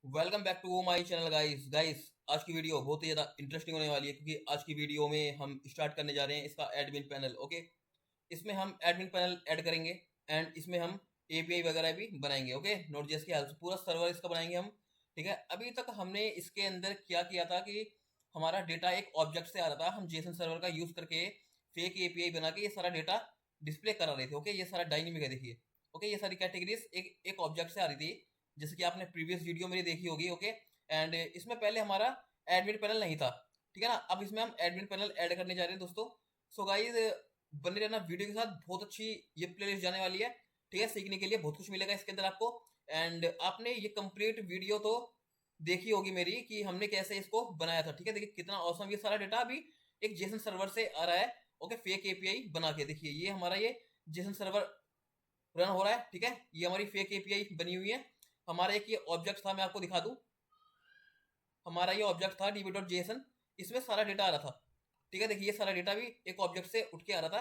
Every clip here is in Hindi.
Welcome back to my channel guys. आज की वीडियो बहुत ही ज़्यादा इंटरेस्टिंग होने वाली है क्योंकि आज की वीडियो में हम स्टार्ट करने जा रहे हैं इसका एडमिन पैनल। ओके, इसमें हम एडमिन पैनल ऐड करेंगे एंड इसमें हम एपीआई वगैरह भी बनाएंगे। ओके, नोड जेएस की हेल्प से पूरा सर्वर इसका बनाएंगे हम। ठीक है, अभी तक हमने इसके अंदर क्या किया था कि हमारा डेटा एक ऑब्जेक्ट से आ रहा था, हम जेसन सर्वर का यूज़ करके फेक एपीआई बना के ये सारा डेटा डिस्प्ले करा रहे थे। ओके, ये सारा डायनेमिक है, देखिए। ओके, ये सारी कैटेगरीज एक एक ऑब्जेक्ट से आ रही थी, जैसे कि आपने प्रीवियस वीडियो मेरी देखी होगी। ओके, एंड इसमें पहले हमारा एडमिन पैनल नहीं था, ठीक है ना। अब इसमें हम एडमिन पैनल ऐड करने जा रहे हैं दोस्तों। सो गाइज, बने रहना वीडियो के साथ, बहुत अच्छी ये प्लेलिस्ट जाने वाली है। ठीक है, सीखने के लिए बहुत कुछ मिलेगा इसके अंदर आपको। एंड आपने ये कंप्लीट वीडियो तो देखी होगी मेरी कि हमने कैसे इसको बनाया था। ठीक है, देखिए कितना औसम ये सारा डेटा अभी एक जेसन सर्वर से आ रहा है। ओके, फेक एपीआई बना के देखिए, ये हमारा ये जेसन सर्वर रन हो रहा है। ठीक है, ये हमारी फेक एपीआई बनी हुई है। हमारा एक ये ऑब्जेक्ट था, मैं आपको दिखा दूं। हमारा ये ऑब्जेक्ट था db.json, इसमें सारा डेटा आ रहा था। ठीक है, देखिए ये सारा डेटा भी एक ऑब्जेक्ट से उठ के आ रहा था।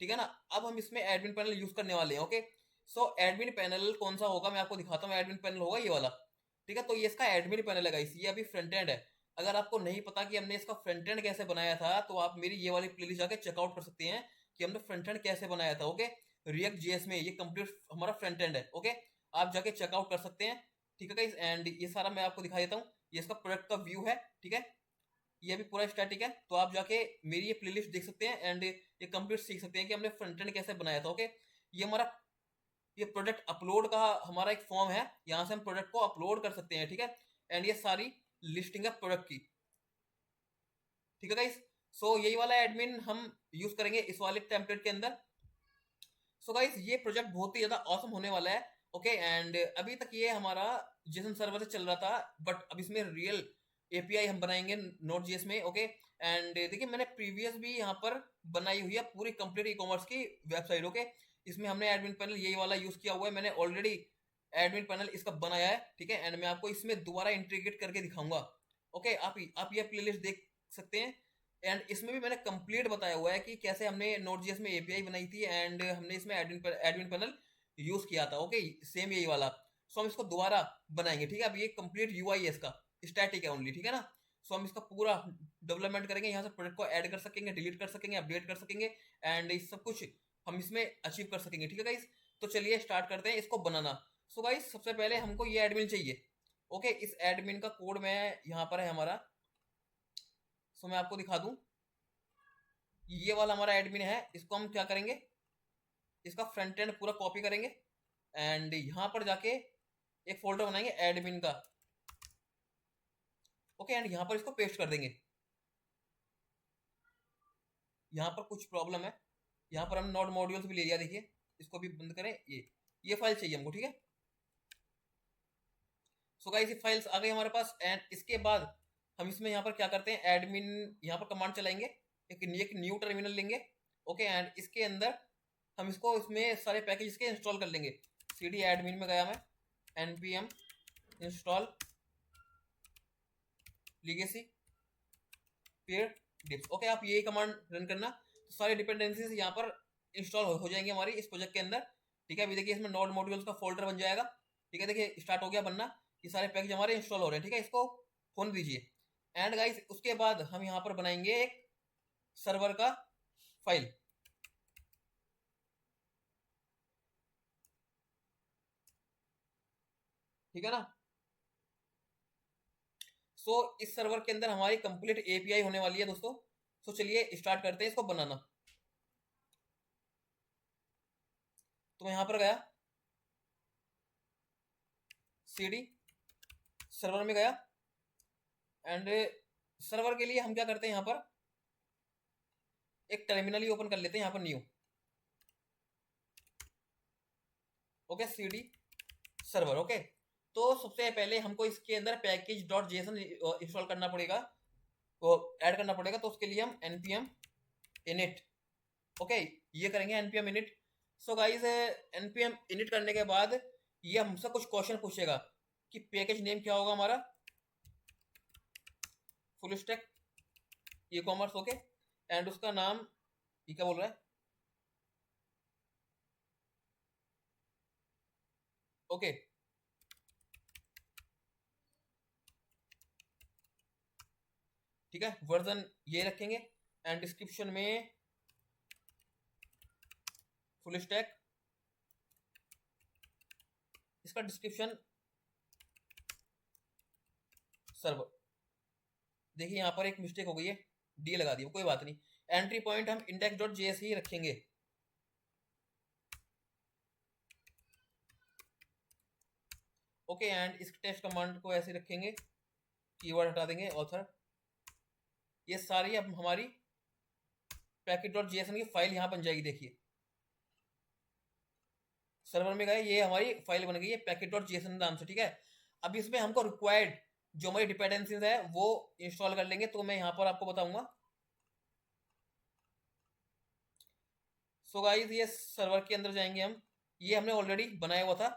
ठीक है ना। अब हम इसमें एडमिन पैनल यूज करने वाले हैं। ओके, सो एडमिन पैनल कौन सा होगा मैं आपको दिखाता हूँ। एडमिन पैनल होगा ये वाला। ठीक है, तो ये इसका एडमिन पैनल है गाइस, ये अभी फ्रंट एंड है। अगर आपको नहीं पता कि हमने इसका फ्रंट एंड कैसे बनाया था, तो आप मेरी ये वाली प्लेलिस्ट जाके चेकआउट कर सकते हैं कि हमने फ्रंट एंड कैसे बनाया था। ओके, रिएक्ट जेएस में ये कंप्लीट हमारा फ्रंट एंड है। ओके, आप जाके चेकआउट कर सकते हैं। ठीक है गाइस, एंड ये सारा मैं आपको दिखा देता हूँ। ये इसका प्रोडक्ट का व्यू है। ठीक है, ये भी पूरा स्टैटिक है, तो आप जाके मेरी ये प्लेलिस्ट देख सकते हैं एंड ये कंप्लीट सीख सकते हैं कि हमने फ्रंट एंड कैसे बनाया था। ओके, ये हमारा ये प्रोडक्ट अपलोड का हमारा एक फॉर्म है, यहाँ से हम प्रोडक्ट को अपलोड कर सकते हैं। ठीक है, एंड ये सारी लिस्टिंग है प्रोडक्ट की। ठीक है गाइस, सो यही वाला एडमिन हम यूज करेंगे इस वाले टेम्पलेट के अंदर। सो गाइस, ये प्रोजेक्ट बहुत ही ज्यादा ऑसम होने वाला है। ओके, एंड अभी तक ये हमारा जेसन सर्वर से चल रहा था, बट अब इसमें रियल एपीआई हम बनाएंगे नोड जेएस में। ओके, एंड देखिए मैंने प्रीवियस भी यहाँ पर बनाई हुई है पूरी कंप्लीट ई कॉमर्स की वेबसाइट। ओके, इसमें हमने एडमिन पैनल यही वाला यूज किया हुआ है, मैंने ऑलरेडी एडमिन पैनल इसका बनाया है। ठीक है, एंड मैं आपको इसमें दोबारा इंटीग्रेट करके दिखाऊंगा। ओके, आप ये प्लेलिस्ट देख सकते हैं। एंड इसमें भी मैंने कंप्लीट बताया हुआ है कि कैसे हमने नोट जेएस में एपीआई बनाई थी एंड हमने इसमें एडमिन पैनल यूज किया था। ओके, सेम यही वाला। सो हम इसको दोबारा बनाएंगे। ठीक है, अब ये कंप्लीट यूआई है इसका, स्टैटिक है ओनली। ठीक है ना। सो हम इसका पूरा डेवलपमेंट करेंगे, यहाँ से प्रोडक्ट को ऐड कर सकेंगे, डिलीट कर सकेंगे, अपडेट कर सकेंगे एंड इस सब कुछ हम इसमें अचीव कर सकेंगे। ठीक है गाइस, तो चलिए स्टार्ट करते हैं इसको बनाना। सो गाइस, सबसे पहले हमको ये एडमिन चाहिए। ओके, इस एडमिन का कोड मैं यहाँ पर है हमारा। सो मैं आपको दिखा दूं, ये वाला हमारा एडमिन है, इसको हम क्या करेंगे, इसका फ्रंट एंड पूरा कॉपी करेंगे एंड यहां पर जाके एक फोल्डर बनाएंगे एडमिन का। ओके, एंड यहां पर इसको पेस्ट कर देंगे। यहां पर कुछ प्रॉब्लम है, यहां पर हम नोड मॉड्यूल्स भी ले लिया, देखिए इसको भी बंद करें। ये फाइल चाहिए हमको। ठीक है, सो गाइस ये फाइल्स आ गई हमारे पास एंड इसके बाद हम इसमें यहाँ पर क्या करते हैं, एडमिन यहाँ पर कमांड चलाएंगे, एक न्यू टर्मिनल लेंगे। ओके, एंड इसके अंदर हम इसको इसमें सारे पैकेज के इंस्टॉल कर लेंगे। सी डी एडमिन में गया मैं, npm install legacy pair dips. Okay, आप यही कमांड रन करना, तो सारी डिपेंडेंसीज यहाँ पर इंस्टॉल हो जाएंगी हमारी इस प्रोजेक्ट के अंदर। ठीक है, अभी देखिए इसमें नोड मॉड्यूल्स का फोल्डर बन जाएगा। ठीक है, देखिए स्टार्ट हो गया बनना, ये सारे पैकेज हमारे इंस्टॉल हो रहे हैं। ठीक है, इसको होने दीजिए। एंड गाइस, उसके बाद हम यहाँ पर बनाएंगे एक सर्वर का फाइल। ठीक है ना। सो इस सर्वर के अंदर हमारी कंप्लीट एपीआई होने वाली है दोस्तों। सो चलिए स्टार्ट करते हैं इसको बनाना। तो मैं यहाँ पर गया, सीडी सर्वर में गया एंड सर्वर के लिए हम क्या करते हैं, यहाँ पर एक टर्मिनल ही ओपन कर लेते हैं, यहाँ पर new. Okay, CD server. Okay, तो सबसे पहले हमको इसके अंदर पैकेज डॉट जेसन इंस्टॉल करना पड़ेगा, वो ऐड करना पड़ेगा। तो उसके लिए हम npm init, ओके, ये करेंगे npm init। So guys, npm init करने के बाद ये हमसे कुछ क्वेश्चन पूछेगा कि पैकेज नेम क्या होगा हमारा, full stack e commerce. Okay, and उसका नाम ये क्या बोल रहा है। ओके, ठीक है, वर्जन ये रखेंगे एंड डिस्क्रिप्शन में फुल स्टैक, इसका डिस्क्रिप्शन सर्वर। देखिए यहाँ पर एक मिस्टेक हो गई है, डी लगा दी, कोई बात नहीं। एंट्री पॉइंट हम index.js ही रखेंगे। ओके, एंड इस टेस्ट कमांड को ऐसे रखेंगे, कीवर्ड हटा देंगे, ऑथर। ये सारी अब हमारी package.json की फाइल यहाँ बन जाएगी। देखिए सर्वर में गए, ये हमारी फाइल बन गई है package.json नाम से, ठीक है। अब इसमें हमको रिक्वायर्ड जो हमारी डिपेंडेंसीज है वो इंस्टॉल कर लेंगे, तो मैं यहाँ पर आपको बताऊंगा। सो गाइस ये सर्वर के अंदर जाएंगे हम, ये हमने ऑलरेडी बनाया हुआ था,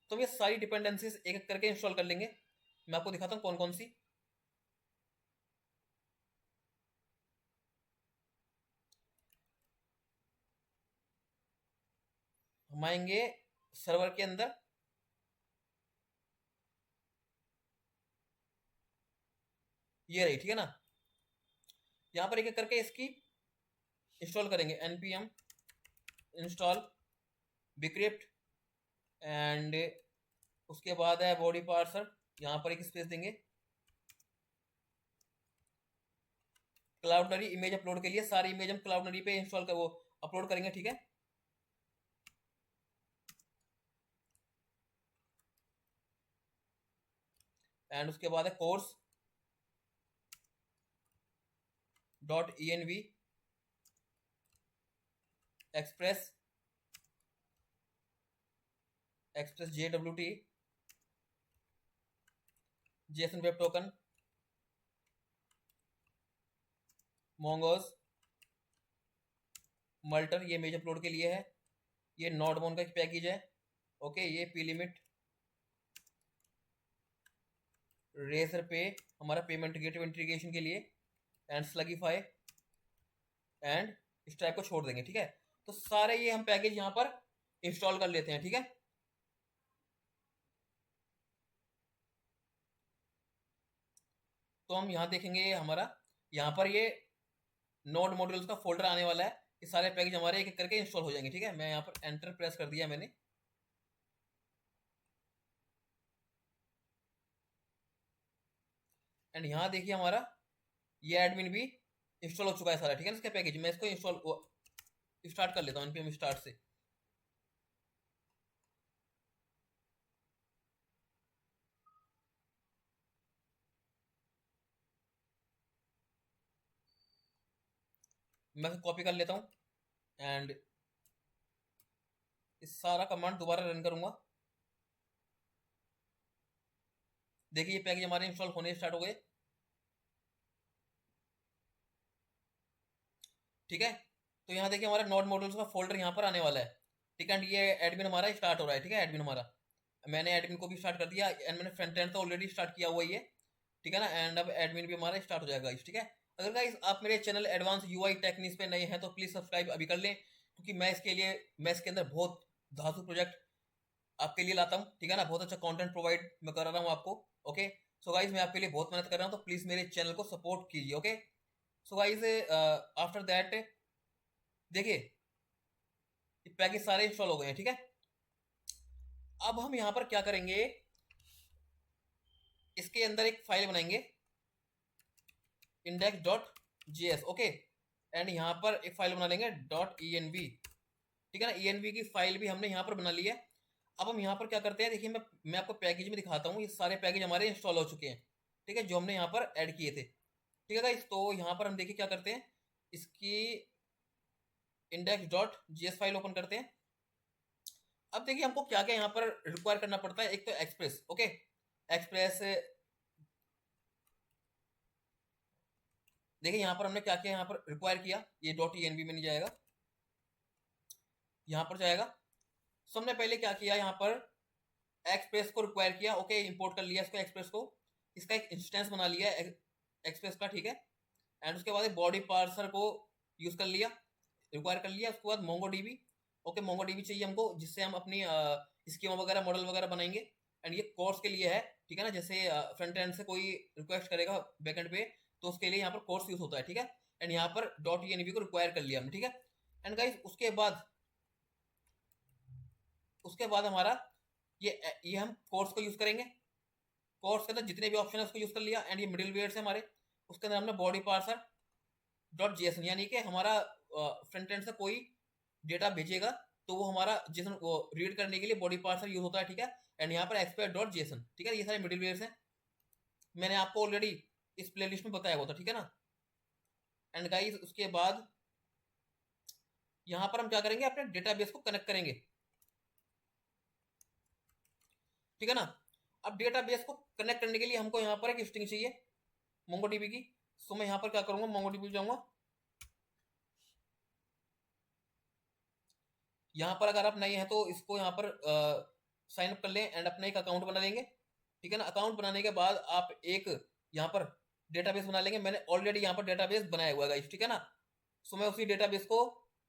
तो हम ये सारी डिपेंडेंसीज एक एक करके इंस्टॉल कर लेंगे। मैं आपको दिखाता हूँ कौन कौन सी। हम आएंगे सर्वर के अंदर, ये रही, ठीक है ना। यहाँ पर एक एक करके इसकी इंस्टॉल करेंगे, npm इंस्टॉल bcrypt, एंड उसके बाद है बॉडी पार्सर, यहाँ पर एक स्पेस देंगे। क्लाउडनरी इमेज अपलोड के लिए सारी इमेज हम क्लाउडनरी पे इंस्टॉल कर वो अपलोड करेंगे, ठीक है। एंड उसके बाद है course .env express JWT JSON web token mongoose multer, ये इमेज अपलोड के लिए है। ये नोडमोन का एक पैकेज है। ओके, ये plimit रेजर पे हमारा पेमेंट गेटवे इंटीग्रेशन के लिए, एंड स्लगीफाई एंड इस टाइप को छोड़ देंगे, ठीक है। तो सारे ये हम पैकेज यहाँ पर इंस्टॉल कर लेते हैं, ठीक है। तो हम यहाँ देखेंगे हमारा यहाँ पर ये नोड मॉड्यूल्स का फोल्डर आने वाला है, ये सारे पैकेज हमारे एक एक करके इंस्टॉल हो जाएंगे, ठीक है। मैं यहाँ पर एंटर प्रेस कर दिया मैंने, एंड यहाँ देखिए हमारा ये एडमिन भी इंस्टॉल हो चुका है सारा, ठीक है ना, इसका पैकेज। मैं इसको इंस्टॉल स्टार्ट कर लेता हूँ npm स्टार्ट से। मैं कॉपी कर लेता हूँ एंड इस सारा कमांड दोबारा रन करूंगा। देखिए ये पैकेज हमारे इंस्टॉल होने स्टार्ट हो गए, ठीक है। तो यहाँ देखिए हमारा नोड मॉड्यूल्स का फोल्डर यहाँ पर आने वाला है, ठीक है। ये एडमिन हमारा स्टार्ट हो रहा है, ठीक है। एडमिन हमारा, मैंने एडमिन को भी स्टार्ट कर दिया, एंड मैंने फ्रंट एंड तो ऑलरेडी स्टार्ट किया हुआ ही है, ठीक है ना। एंड अब एडमिन भी हमारा स्टार्ट हो जाएगा, ठीक है। अगर गाइस आप मेरे चैनल एडवांस यूआई टेक्निक्स पे नए हैं तो प्लीज सब्सक्राइब अभी कर लें, क्योंकि मैं इसके अंदर बहुत धांसू प्रोजेक्ट आपके लिए लाता हूँ, ठीक है ना। बहुत अच्छा कंटेंट प्रोवाइड मैं कर रहा हूँ आपको। ओके, सो गाइज मैं आपके लिए बहुत मेहनत कर रहा हूँ, तो प्लीज मेरे चैनल को सपोर्ट कीजिए। Okay, so guys after that देखिए ये पैकेज सारे इंस्टॉल हो गए हैं, ठीक है। अब हम यहाँ पर क्या करेंगे, इसके अंदर एक फाइल बनाएंगे index.js, ओके। एंड यहाँ पर एक फाइल बना लेंगे .env, ठीक है ना। env की फाइल भी हमने यहाँ पर बना ली है। अब हम यहाँ पर क्या करते हैं, देखिए मैं आपको पैकेज में दिखाता हूँ। ये सारे पैकेज हमारे इंस्टॉल हो चुके हैं, ठीक है, जो हमने यहाँ पर ऐड किए थे, ठीक है गाइस। तो यहाँ पर हम देखिए क्या करते हैं, इसकी index.js फाइल ओपन करते हैं। अब देखिए हमको क्या क्या यहाँ पर रिक्वायर करना पड़ता है। एक तो एक्सप्रेस, ओके, एक्सप्रेस देखिए यहाँ पर हमने क्या क्या यहाँ पर रिक्वायर किया। ये .env में नहीं जाएगा, यहाँ पर जाएगा। सो हमने पहले क्या किया, यहाँ पर एक्सप्रेस को रिक्वायर किया, ओके, इंपोर्ट कर लिया इसको, एक्सप्रेस को, इसका एक इंस्टेंस बना लिया एक्सप्रेस का, ठीक है। एंड उसके बाद बॉडी पार्सर को यूज कर लिया, रिक्वायर कर लिया। उसके बाद Mongo dB, okay, Mongo dB चाहिए हमको, जिससे हम अपनी स्कीमा वगैरह मॉडल वगैरह बनाएंगे। एंड ये कोर्स के लिए है, ठीक है ना। जैसे फ्रंट एंड से कोई रिक्वेस्ट करेगा बैकएंड पे, तो उसके लिए यहाँ पर कोर्स यूज होता है, ठीक है। एंड यहाँ पर .env को रिक्वायर कर लिया हमने, ठीक है। एंड गाइस उसके बाद हमारा ये हम कोर्स को यूज करेंगे। कोर्स के अंदर जितने भी ऑप्शन है उसको यूज कर लिया। एंड ये मिडिल वेयर से हमारे उसके अंदर हमने बॉडी पार्सर .json, यानी कि हमारा फ्रंट एंड से कोई डेटा भेजेगा तो वो हमारा जेसन वो रीड करने के लिए बॉडी पार्सर यूज होता है, ठीक है। एंड यहाँ पर expert.json, ठीक है। ये सारे मिडिल वेयर हैं, मैंने आपको ऑलरेडी इस प्लेलिस्ट में बताया हुआ था, ठीक है ना। एंड गाइस उसके बाद यहाँ पर हम क्या करेंगे, अपने डेटाबेस को कनेक्ट करेंगे, ठीक है ना। अब डेटाबेस को कनेक्ट करने के लिए हमको यहाँ पर एक स्ट्रिंग चाहिए मोंगोडीबी की। सो मैं यहाँ पर क्या करूंगा, मोंगोडीबी जाऊंगा। यहाँ पर अगर आप नए हैं तो इसको यहाँ पर साइन अप कर लें एंड अपना एक अकाउंट बना लेंगे, ठीक है ना। अकाउंट बनाने के बाद आप एक यहाँ पर डेटाबेस बना लेंगे। मैंने ऑलरेडी यहाँ पर डेटाबेस बनाया हुआ है, ठीक है ना। सो मैं उसी डेटाबेस को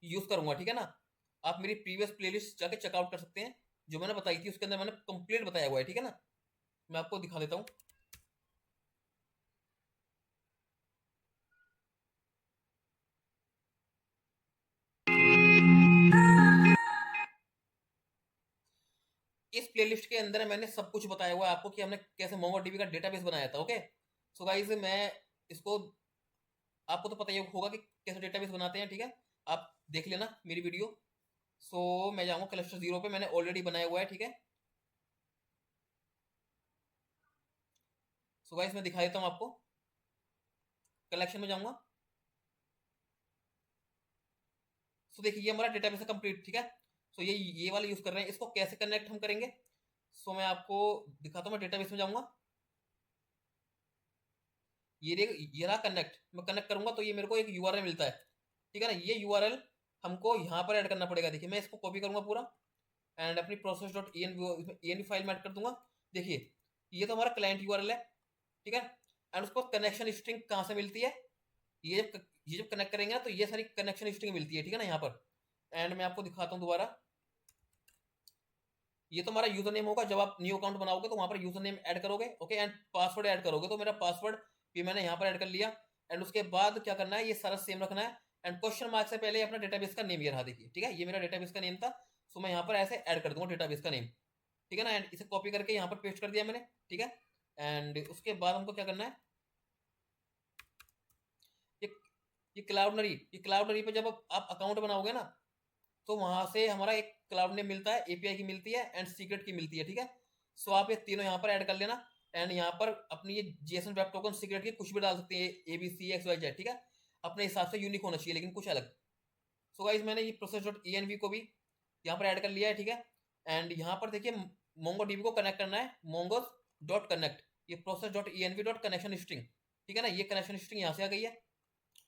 यूज करूंगा, ठीक है ना। आप मेरी प्रीवियस प्लेलिस्ट जाके चेकआउट कर सकते हैं, जो मैंने बताई थी उसके अंदर मैंने कंप्लीट बताया हुआ है, ठीक है ना। मैं आपको दिखा देता हूँ। इस प्लेलिस्ट के अंदर मैंने सब कुछ बताया हुआ है आपको कि हमने कैसे मोंगोडीबी का डेटाबेस बनाया था, ओके। सो गाइस मैं इसको, आपको तो पता ही होगा कि कैसे डेटाबेस बनाते हैं, ठीक है। आप देख लेना मेरी वीडियो। सो मैं जाऊंगा क्लस्टर 0 पे, मैंने ऑलरेडी बनाया हुआ है, ठीक है। सो गाइस मैं दिखा देता हूँ आपको। कलेक्शन में जाऊंगा। सो देखिए ये हमारा डेटाबेस है कंप्लीट, ठीक है। सो ये वाला यूज कर रहे हैं। इसको कैसे कनेक्ट हम करेंगे, सो मैं आपको दिखाता हूँ। मैं डेटाबेस में जाऊंगा, ये रहा कनेक्ट। मैं कनेक्ट करूंगा तो ये मेरे को एक यूआरएल मिलता है, ठीक है ना। ये यूआरएल हमको यहाँ पर ऐड करना पड़ेगा। देखिए मैं इसको कॉपी करूंगा पूरा एंड अपनी process.env फाइल में ऐड कर दूंगा। देखिए ये तो हमारा क्लाइंट यूआरएल है, ठीक है। एंड उसको कनेक्शन स्ट्रिंग कहाँ से मिलती है, ये जब कनेक्ट करेंगे ना तो ये सारी कनेक्शन स्ट्रिंग मिलती है, ठीक है ना यहाँ पर। एंड मैं आपको दिखाता हूँ दोबारा। ये तो हमारा यूजर नेम होगा। जब आप न्यू अकाउंट बनाओगे तो वहां पर यूजर नेम ऐड करोगे, ओके। एंड पासवर्ड ऐड करोगे, तो मेरा पासवर्ड भी मैंने यहाँ पर ऐड कर लिया। एंड उसके बाद क्या करना है, ये सारा सेम रखना है। एंड क्वेश्चन मार्क से पहले अपना डेटाबेस का नेम ये रहा, देखिए, ठीक है। ये मेरा डेटाबेस का नेम था। सो मैं यहाँ पर ऐसे ऐड कर दूंगा डेटाबेस का नेम, ठीक है ना। एंड इसे कॉपी करके यहाँ पर पेस्ट कर दिया मैंने, ठीक है। एंड उसके बाद हमको क्या करना है, ये ये क्लाउडनरी पे जब आप अकाउंट बनाओगे ना तो वहां से हमारा एक क्लाउड नेम मिलता है, एपीआई की मिलती है एंड सीक्रेट की मिलती है, ठीक है। सो आप ये तीनों यहाँ पर ऐड कर लेना। एंड यहाँ पर अपनी ये जेसन वेब टोकन सीक्रेट की कुछ भी डाल सकते हैं, ABCXYZ, ठीक है। अपने हिसाब से यूनिक होना चाहिए लेकिन कुछ अलग। सो गाइस मैंने ये process.env को भी यहाँ पर ऐड कर लिया है, ठीक है। एंड यहाँ पर देखिए MongoDB को कनेक्ट करना है, mongos.connect, ये process.env.connection string, ठीक है ना। ये कनेक्शन स्ट्रिंग यहाँ से आ गई है,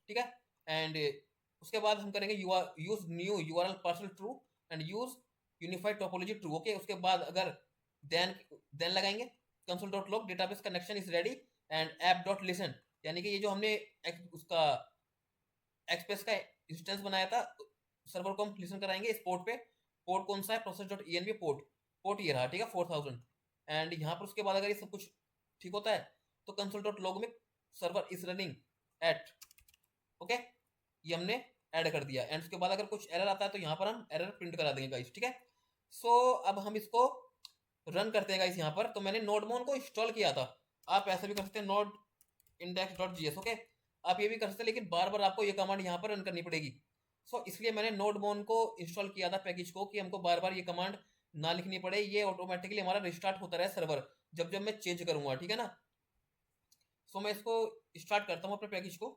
ठीक है। एंड उसके बाद हम करेंगे use new URL parcel true and use unified topology true, okay. उसके बाद अगर देन देन लगाएंगे console.log database connection is ready and app.listen, यानी कि ये जो हमने उसका एक्सप्रेस का इंस्टेंस बनाया था सर्वर को हम लिसन कराएंगे इस पोर्ट पे। पोर्ट कौन सा है, process.env पोर्ट ये रहा, ठीक है, 4000। एंड यहाँ पर उसके बाद अगर ये सब कुछ ठीक होता है तो console.log में server is running at, okay. ये हमने ऐड कर दिया। एंड उसके बाद अगर कुछ एरर आता है तो यहाँ पर हम एरर प्रिंट करा देंगे गाइस, ठीक है। सो अब हम इसको रन करते हैं गाइस। यहाँ पर तो मैंने नोडमोन को इंस्टॉल किया था, आप ऐसा भी कर सकते हैं नोड index.js, ओके। आप ये भी कर सकते हैं लेकिन बार बार आपको ये कमांड यहाँ पर रन करनी पड़ेगी। सो इसलिए मैंने नोडमोन को इंस्टॉल किया था पैकेज को, कि हमको बार बार ये कमांड ना लिखनी पड़े, ये ऑटोमेटिकली हमारा रिस्टार्ट होता रहे सर्वर जब जब मैं चेंज करूंगा, ठीक है ना। सो मैं इसको स्टार्ट करता हूँ अपने पैकेज को।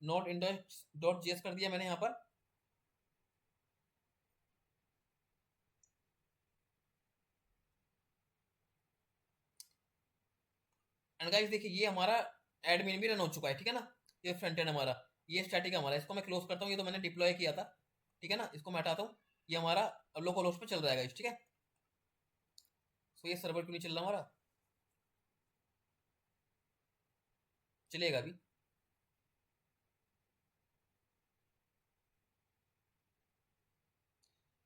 नोट index.js कर दिया मैंने यहाँ पर। एंड गाइस देखिए ये हमारा एडमिन भी रन हो चुका है, ठीक है ना। ये फ्रंट एंड हमारा, ये स्टैटिक हमारा। इसको मैं क्लोज करता हूँ, ये तो मैंने डिप्लॉय किया था, ठीक है ना। इसको मैं हटाता हूँ, ये हमारा अब लोकल होस्ट पे चल रहा है गाइस, ठीक है। सो ये सर्वर क्यों नहीं चल रहा हमारा, चलेगा अभी।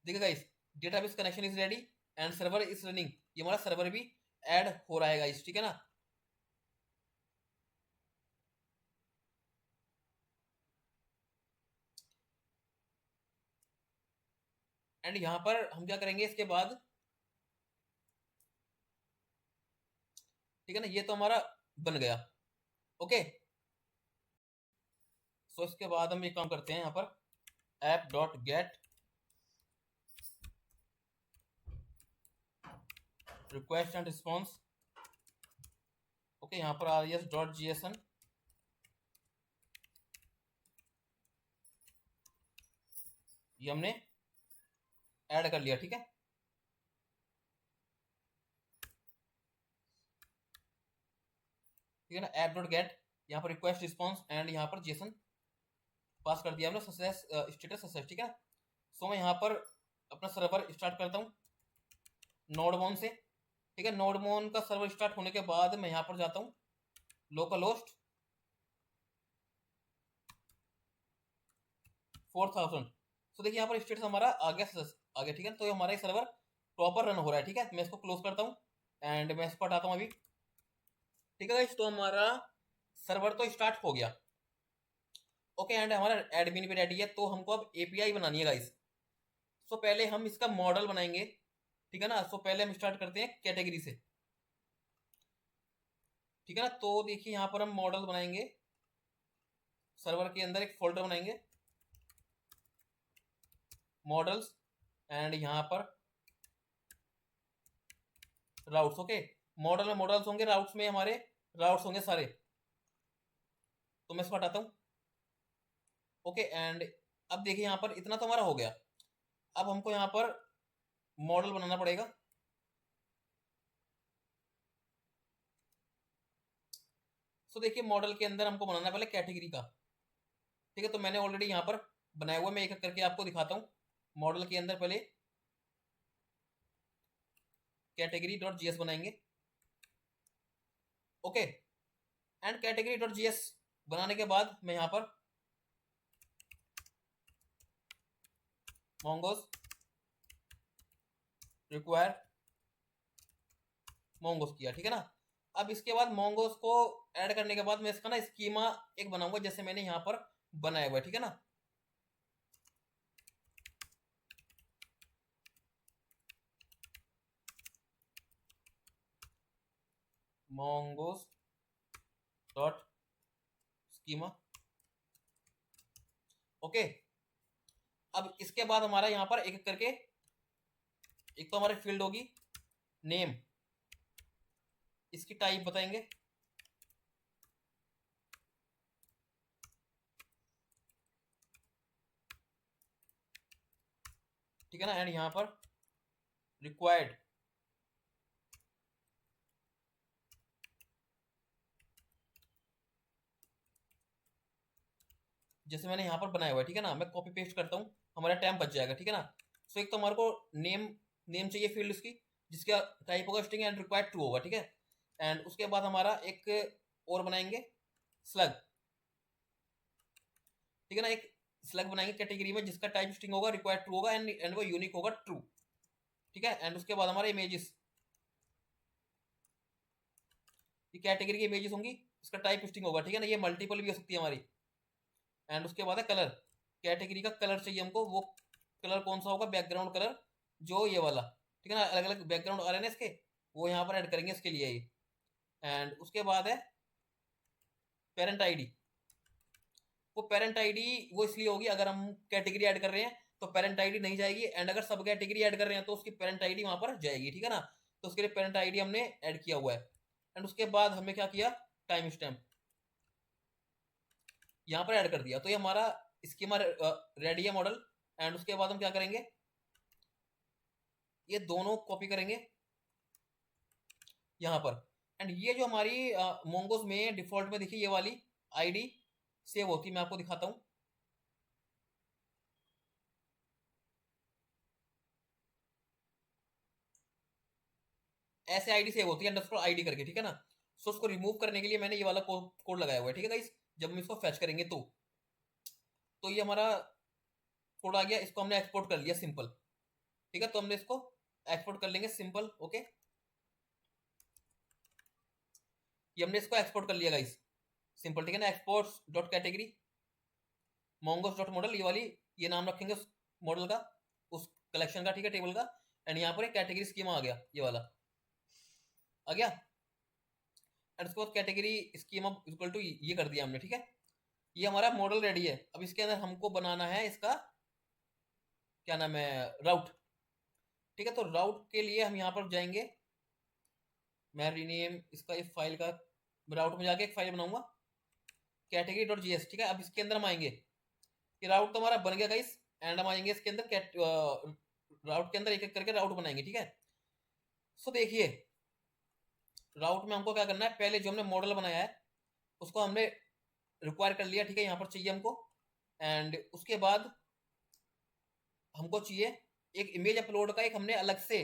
देखिए guys database connection is ready and server is running, ये हमारा सर्वर भी ऐड हो रहा है गाइस, ठीक है ना। एंड यहाँ पर हम क्या करेंगे इसके बाद, ठीक है ना, ये तो हमारा बन गया। ओके, सो इसके बाद हम एक काम करते हैं, यहाँ पर app dot gate request and response. Okay, यहाँ पर res डॉट json, ये हमने ऐड कर लिया। ठीक है, ठीक है ना, ऐप डॉट गेट, यहाँ पर रिक्वेस्ट रिस्पॉन्स एंड यहाँ पर जेसन पास कर दिया हमने, सक्सेस स्टेटस सक्सेस। ठीक है, सो मैं यहाँ पर अपना सर्वर स्टार्ट करता हूँ नोडमोन से। ठीक है, नोडमोन का सर्वर स्टार्ट होने के बाद मैं यहाँ पर जाता हूँ लोकल होस्ट 4000। सो देखिए यहाँ पर स्टेटस हमारा आ गया। ठीक है, तो ये हमारा ये सर्वर प्रॉपर रन हो रहा है। ठीक है, मैं इसको क्लोज करता हूँ एंड मैं इसको हटाता हूँ अभी। ठीक है गाइस, तो हमारा सर्वर तो स्टार्ट हो गया। ओके, एंड हमारा एडमिन भी रेडी है, तो हमको अब एपीआई बनानी है गाइस। सो पहले हम इसका मॉडल बनाएंगे। ठीक है ना, सो पहले हम स्टार्ट करते हैं कैटेगरी से। ठीक है ना, तो देखिए यहाँ पर हम मॉडल बनाएंगे, सर्वर के अंदर एक फोल्डर बनाएंगे मॉडल्स, एंड यहाँ पर राउट्स। ओके, मॉडल में मॉडल्स होंगे, राउट्स में हमारे राउट्स होंगे सारे। तो मैं इसको हटाता हूँ। ओके, एंड अब देखिए यहाँ पर इतना तो हमारा हो गया। अब हमको यहाँ पर मॉडल बनाना पड़ेगा। सो देखिए मॉडल के अंदर हमको बनाना पहले कैटेगरी का। ठीक है, तो मैंने ऑलरेडी यहाँ पर बनाया हुआ, मैं एक एक करके आपको दिखाता हूँ। मॉडल के अंदर पहले कैटेगरी डॉट जीएस बनाएंगे। Okay, and category dot GS बनाने के बाद मैं यहाँ पर मोंगोस रिक्वायर मोंगोस किया। ठीक है ना, अब इसके बाद मोंगोस को ऐड करने के बाद मैं इसका ना स्कीमा एक बनाऊंगा, जैसे मैंने यहाँ पर बनाया हुआ है। ठीक है ना, मोंगोस डॉट स्कीमा। ओके, अब इसके बाद हमारा यहाँ पर एक एक करके, एक तो हमारी फील्ड होगी नेम, इसकी टाइप बताएंगे। ठीक है ना, एंड यहाँ पर रिक्वायर्ड, जैसे मैंने यहाँ पर बनाया हुआ है। ठीक है ना, मैं कॉपी पेस्ट करता हूँ, हमारा टाइम बच जाएगा। ठीक है ना, सो एक तो हमारे को नेम नेम चाहिए फील्ड उसकी, जिसका टाइप होगा स्ट्रिंग एंड रिक्वायर्ड ट्रू होगा। ठीक है, एंड उसके बाद हमारा एक और बनाएंगे स्लग। ठीक है ना, एक स्लग बनाएंगे कैटेगरी में, जिसका टाइप स्ट्रिंग होगा, रिक्वायर्ड ट्रू होगा एंड वो यूनिक होगा ट्रू। ठीक है, एंड उसके बाद हमारे इमेजेस, ये कैटेगरी की इमेजेस होंगी, इसका टाइप स्ट्रिंग होगा। ठीक है ना, ये मल्टीपल भी हो सकती है हमारी। एंड उसके बाद है कलर, कैटेगरी का कलर चाहिए हमको, वो कलर कौन सा होगा, बैकग्राउंड कलर जो ये वाला। ठीक है ना, अलग अलग बैकग्राउंड आ रहे हैं ना इसके, वो यहाँ पर ऐड करेंगे इसके लिए ही। एंड उसके बाद है पेरेंट आईडी। वो पेरेंट आईडी वो इसलिए होगी, अगर हम कैटेगरी ऐड कर रहे हैं तो पेरेंट आईडी नहीं जाएगी, एंड अगर सब कैटेगरी ऐड कर रहे हैं तो उसकी पेरेंट आईडी वहां पर जाएगी। ठीक है ना, तो उसके लिए पेरेंट आईडी हमने ऐड किया हुआ है। एंड उसके बाद हमने क्या किया, टाइम स्टैम्प यहाँ पर ऐड कर दिया। तो ये हमारा स्कीमा रेडी है मॉडल। एंड उसके बाद हम क्या करेंगे, ये दोनों कॉपी करेंगे यहाँ पर। एंड ये जो हमारी मोंगोस में डिफॉल्ट में देखिए ये वाली आईडी सेव होती है, मैं आपको दिखाता हूँ। ऐसे आईडी सेव होती है अंडरस्कोर आईडी करके। ठीक है ना, सो उसको रिमूव करने के लिए मैंने ये वाला कोड लगाया हुआ है। ठीक है गाइस, जब हम इसको फैच करेंगे तो ये हमारा कोड आ गया, इसको हमने एक्सपोर्ट कर लिया सिंपल। ठीक है, तो हमने इसको एक्सपोर्ट कर लेंगे सिंपल। ओके, ये हमने इसको एक्सपोर्ट कर लिया गाइस सिंपल। ठीक है ना, exports dot category mongoose dot model, ये वाली ये नाम रखेंगे उस मॉडल का, उस कलेक्शन का, ठीक है, टेबल का। एंड यहाँ पर एक कैटेगरी स्कीमा आ गया, ये वाला आ गया। एंड उसके बाद कैटेगरी स्कीमा इक्वल टू ये कर दिया हमने, ठीक है। ये हमारा मॉडल रेडी है। अब इसके अंदर हमको बनाना है इसका क्या नाम है, राउट, ठीक है। तो राउट के लिए हम यहाँ पर जाएंगे, मैं रीनेम इसका इस फाइल का, राउट में जाके एक फाइल बनाऊंगा कैटेगरी डॉट जीएस, ठीक है। अब इसके अंदर हम आएंगे, ये राउट तो हमारा बन गया गाइस। एंड हम आएंगे इसके अंदर राउट के अंदर एक एक करके राउट बनाएंगे, ठीक है। सो देखिए, राउट में हमको क्या करना है, पहले जो हमने मॉडल बनाया है उसको हमने रिक्वायर कर लिया, ठीक है, यहाँ पर चाहिए हमको। एंड उसके बाद हमको चाहिए एक इमेज अपलोड का, एक हमने अलग से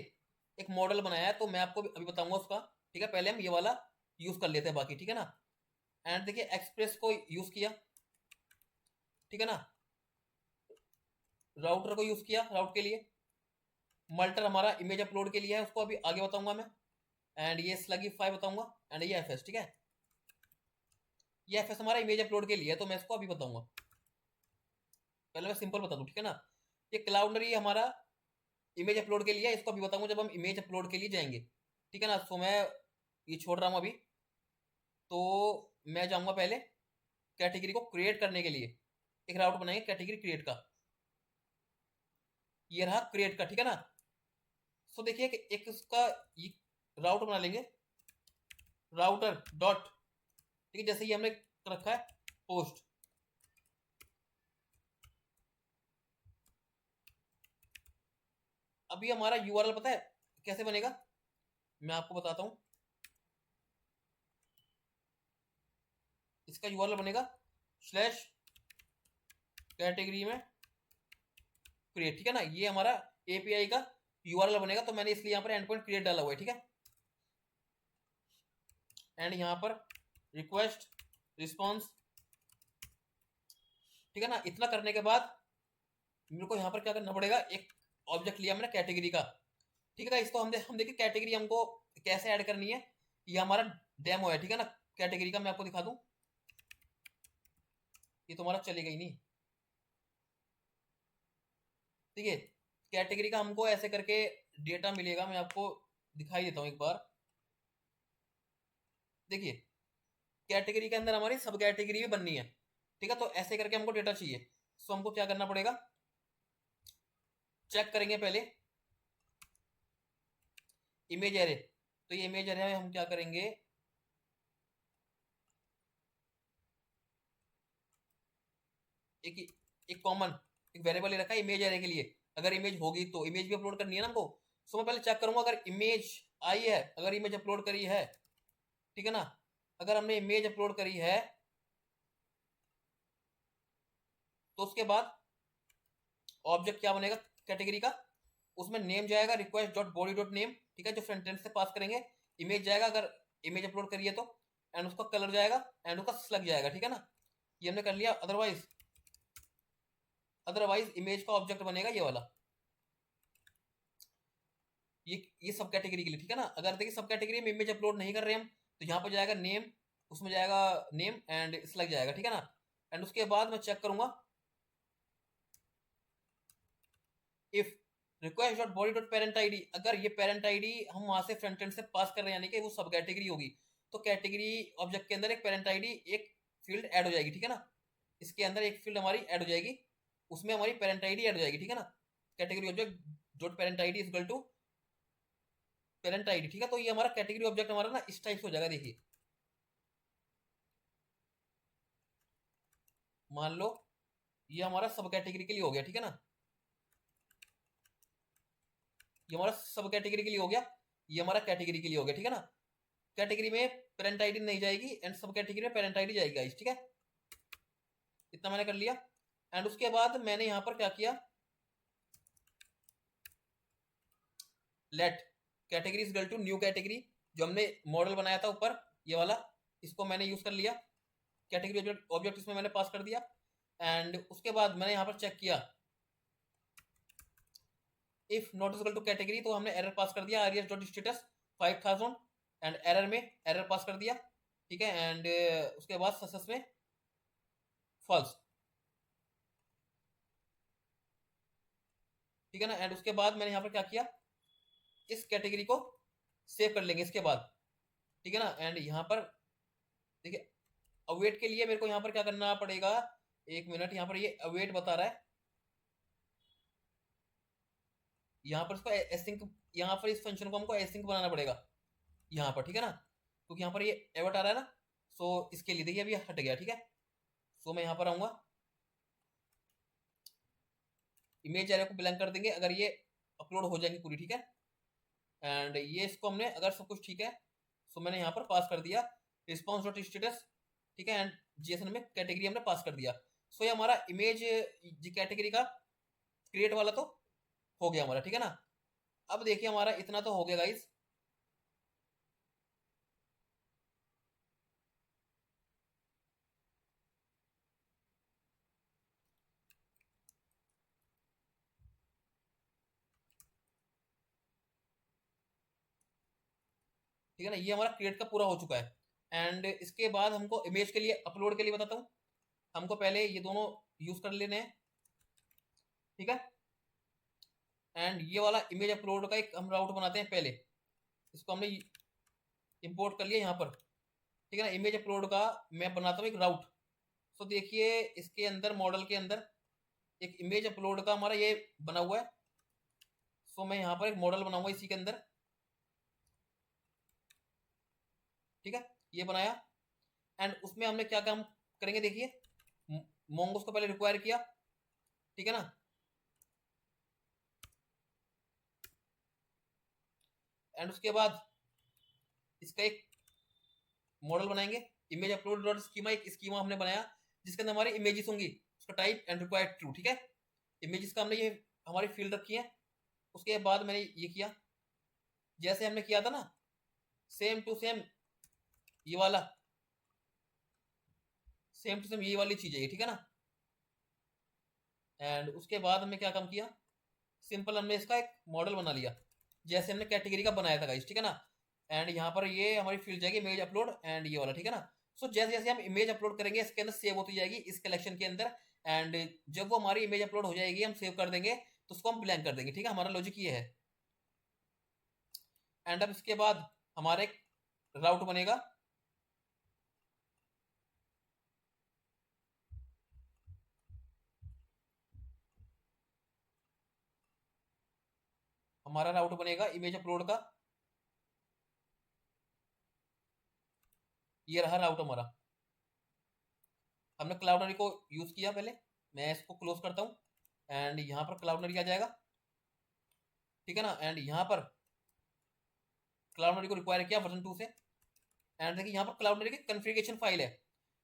एक मॉडल बनाया है, तो मैं आपको अभी बताऊंगा उसका, ठीक है। पहले हम ये वाला यूज कर लेते हैं बाकी, ठीक है ना। एंड देखिए, एक्सप्रेस को यूज किया, ठीक है ना, राउटर को यूज किया राउट के लिए, मल्टर हमारा इमेज अपलोड के लिए है, उसको अभी आगे बताऊंगा मैं। एंड ये स्लगीफाई बताऊंगा, एंड ये एफएस, ठीक है। ये एफएस हमारा इमेज अपलोड के लिए है, तो मैं इसको अभी बताऊंगा। पहले मैं सिंपल बता दूं, ठीक है ना। ये क्लाउडनरी हमारा इमेज अपलोड के लिए है, इसको अभी बताऊंगा जब हम इमेज अपलोड के लिए जाएंगे, ठीक है ना। सो मैं ये छोड़ रहा हूं अभी, तो मैं जाऊंगा पहले कैटेगरी को क्रिएट करने के लिए, एक राउट बनाएंगे कैटेगरी क्रिएट का, ये रहा क्रिएट का, ठीक है ना। सो देखिए कि एक इसका ये राउट बना लेंगे, राउटर डॉट, ठीक है, जैसे ही हमने रखा है पोस्ट। अभी हमारा यूआरएल पता है कैसे बनेगा, मैं आपको बताता हूं। इसका यूआरएल बनेगा स्लैश कैटेगरी में क्रिएट, ठीक है ना। ये हमारा एपीआई का यूआरएल बनेगा, तो मैंने इसलिए यहाँ पर एंड पॉइंट क्रिएट डाला हुआ है, ठीक है। एंड यहाँ पर रिक्वेस्ट रिस्पॉन्स, ठीक है ना। इतना करने के बाद मेरे को यहाँ पर क्या करना पड़ेगा, एक ऑब्जेक्ट लिया मैंने कैटेगरी का, ठीक है। इसको हम देखिए कैटेगरी हमको कैसे ऐड करनी है, ये हमारा डेमो है, ठीक है ना। कैटेगरी का मैं आपको दिखा दूं, ये तुम्हारा चलेगा ही नहीं, ठीक है। कैटेगरी का हमको ऐसे करके डेटा मिलेगा, मैं आपको दिखाई देता हूँ एक बार। देखिए, कैटेगरी के अंदर हमारी सब कैटेगरी भी बननी है, ठीक है। तो ऐसे करके हमको डेटा चाहिए, सो हमको क्या करना पड़ेगा, चेक करेंगे पहले इमेज एरे। तो ये इमेज एरे में हम क्या करेंगे, एक एक कॉमन एक वेरिएबल ले रखा है इमेज एरे के लिए। अगर इमेज होगी तो इमेज भी अपलोड करनी है ना हमको, सो मैं पहले चेक करूंगा अगर इमेज आई है, अगर इमेज अपलोड करी है, ठीक है ना। अगर हमने इमेज अपलोड करी है तो उसके बाद ऑब्जेक्ट क्या बनेगा कैटेगरी का, उसमें नेम जाएगा request dot body dot name, ठीक है, जो फ्रंट एंड से पास करेंगे। इमेज जाएगा अगर इमेज अपलोड करिए तो, एंड उसका कलर जाएगा, एंड उसका स्लग जाएगा, ठीक है ना। ये हमने कर लिया। अदरवाइज इमेज का ऑब्जेक्ट बनेगा ये वाला, ये सब कैटेगरी के लिए, ठीक है ना। अगर देखिए सब कैटेगरी में इमेज अपलोड नहीं कर रहे हम, तो यहाँ पर जाएगा नेम, उसमें जाएगा नेम एंड स्लग जाएगा, ठीक है ना। एंड उसके बाद मैं चेक करूंगा if request dot body dot parent ID, अगर ये पेरेंट आईडी हम वहां से फ्रंट एंड से पास कर रहे हैं, यानी कि वो सब कैटेगरी होगी, तो कैटेगरी ऑब्जेक्ट के अंदर एक पेरेंट आईडी एक फील्ड ऐड हो जाएगी, ठीक है ना। इसके अंदर एक फील्ड हमारी ऐड हो जाएगी, उसमें हमारी पेरेंट आईडी ऐड हो जाएगी, ठीक है ना। Category object dot parent ID equal to parent ID, ठीक है। तो ये हमारा कैटेगरी ऑब्जेक्ट हमारा ना इस टाइप से हो जाएगा। देखिए, मान लो ये हमारा सब कैटेगरी के लिए हो गया, ठीक है ना। ये हमारा सब कैटेगरी के लिए हो गया, ये हमारा कैटेगरी के लिए हो गया, ठीक है ना। कैटेगरी में पेरेंट आईडी नहीं जाएगी एंड सब कैटेगरी में पेरेंट आईडी जाएगी गाइस, ठीक है। इतना मैंने कर लिया। एंड उसके बाद मैंने यहां पर क्या किया, let category is equal to new category, जो हमने मॉडल बनाया था ऊपर ये वाला, इसको मैंने यूज कर लिया। कैटेगरी ऑब्जेक्ट इसमें मैंने पास कर दिया। एंड उसके बाद मैंने यहां पर चेक किया if not equal to category, तो हमने एरर पास कर दिया res dot status 5000, and error में एरर पास कर दिया, ठीक है। एंड उसके बाद सक्सेस में फॉल्स। ठीक है ना। एंड उसके बाद मैंने यहाँ पर क्या किया, इस कैटेगरी को सेव कर लेंगे इसके बाद, ठीक है ना। एंड यहाँ पर देखिए अवेट के लिए मेरे को यहाँ पर क्या करना पड़ेगा, एक मिनट, यहाँ पर ये अवेट बता रहा है, यहाँ पर इसको एसिंक, यहाँ पर इस फंक्शन को हमको एसिंक बनाना पड़ेगा यहाँ पर, ठीक है ना, क्योंकि यहाँ पर ये एवट आ रहा है ना। सो इसके लिए देखिए अभी हट गया, ठीक है। सो मैं यहाँ पर आऊंगा, इमेज एरे को ब्लैंक कर देंगे अगर ये अपलोड हो जाएंगी पूरी, ठीक है। एंड ये इसको हमने अगर सब कुछ ठीक है, सो मैंने यहाँ पर पास कर दिया रिस्पॉन्स डॉट स्टेटस, ठीक है। एंड जेसन में कैटेगरी हमने पास कर दिया। सो ये हमारा इमेज कैटेगरी का क्रिएट वाला तो हो गया हमारा, ठीक है ना। अब देखिए हमारा इतना तो हो गया गाइस। ठीक है ना, ये हमारा क्रिएट का पूरा हो चुका है। एंड इसके बाद हमको इमेज के लिए अपलोड के लिए बताता हूँ, हमको पहले ये दोनों यूज कर लेने हैं, ठीक है। एंड ये वाला इमेज अपलोड का एक हम राउट बनाते हैं पहले, इसको हमने इंपोर्ट कर लिया यहाँ पर, ठीक है ना। इमेज अपलोड का मैं बनाता हूँ एक राउट। सो देखिए इसके अंदर मॉडल के अंदर एक इमेज अपलोड का हमारा ये बना हुआ है। सो मैं यहाँ पर एक मॉडल बनाऊंगा इसी के अंदर, ठीक है, ये बनाया। एंड उसमें हमने क्या काम करेंगे देखिए, मोंगोस को पहले रिक्वायर किया, ठीक है ना। एंड उसके बाद इसका एक मॉडल बनाएंगे, इमेज अपलोड डॉट स्कीमा, एक स्कीमा हमने बनाया जिसके अंदर हमारी इमेजेस होंगी, उसका टाइप एंड रिक्वायर्ड ट्रू, ठीक है। इमेजेस का हमने ये हमारी फील्ड रखी है। उसके बाद मैंने ये किया जैसे हमने किया था ना, सेम टू सेम ये वाला, सेम टू सेम ये वाली चीज है ये, ठीक है ना। एंड उसके बाद हमने क्या काम किया, सिंपल हमने इसका एक मॉडल बना लिया जैसे हमने कैटेगरी का बनाया था गाइस, ठीक है ना। एंड यहाँ पर ये हमारी फील्ड जाएगी इमेज अपलोड एंड ये वाला, ठीक है ना। सो जैसे जैसे हम इमेज अपलोड करेंगे इसके अंदर सेव होती जाएगी इस कलेक्शन के अंदर। एंड जब वो हमारी इमेज अपलोड हो जाएगी हम सेव कर देंगे तो उसको हम ब्लैंक कर देंगे, ठीक है। हमारा लॉजिक ये है। एंड अब इसके बाद हमारा एक राउट बनेगा, हमारा राउट बनेगा इमेज अपलोड का, ये रहा राउट हमारा। हमने क्लाउडनरी को यूज किया पहले, मैं इसको क्लोज करता हूँ। एंड यहाँ पर क्लाउडनरी आ जाएगा, ठीक है ना। एंड यहाँ पर क्लाउडनरी को रिक्वायर किया वर्जन 2 से। एंड देखिए यहाँ पर क्लाउडनरी की कॉन्फ़िगरेशन फाइल है,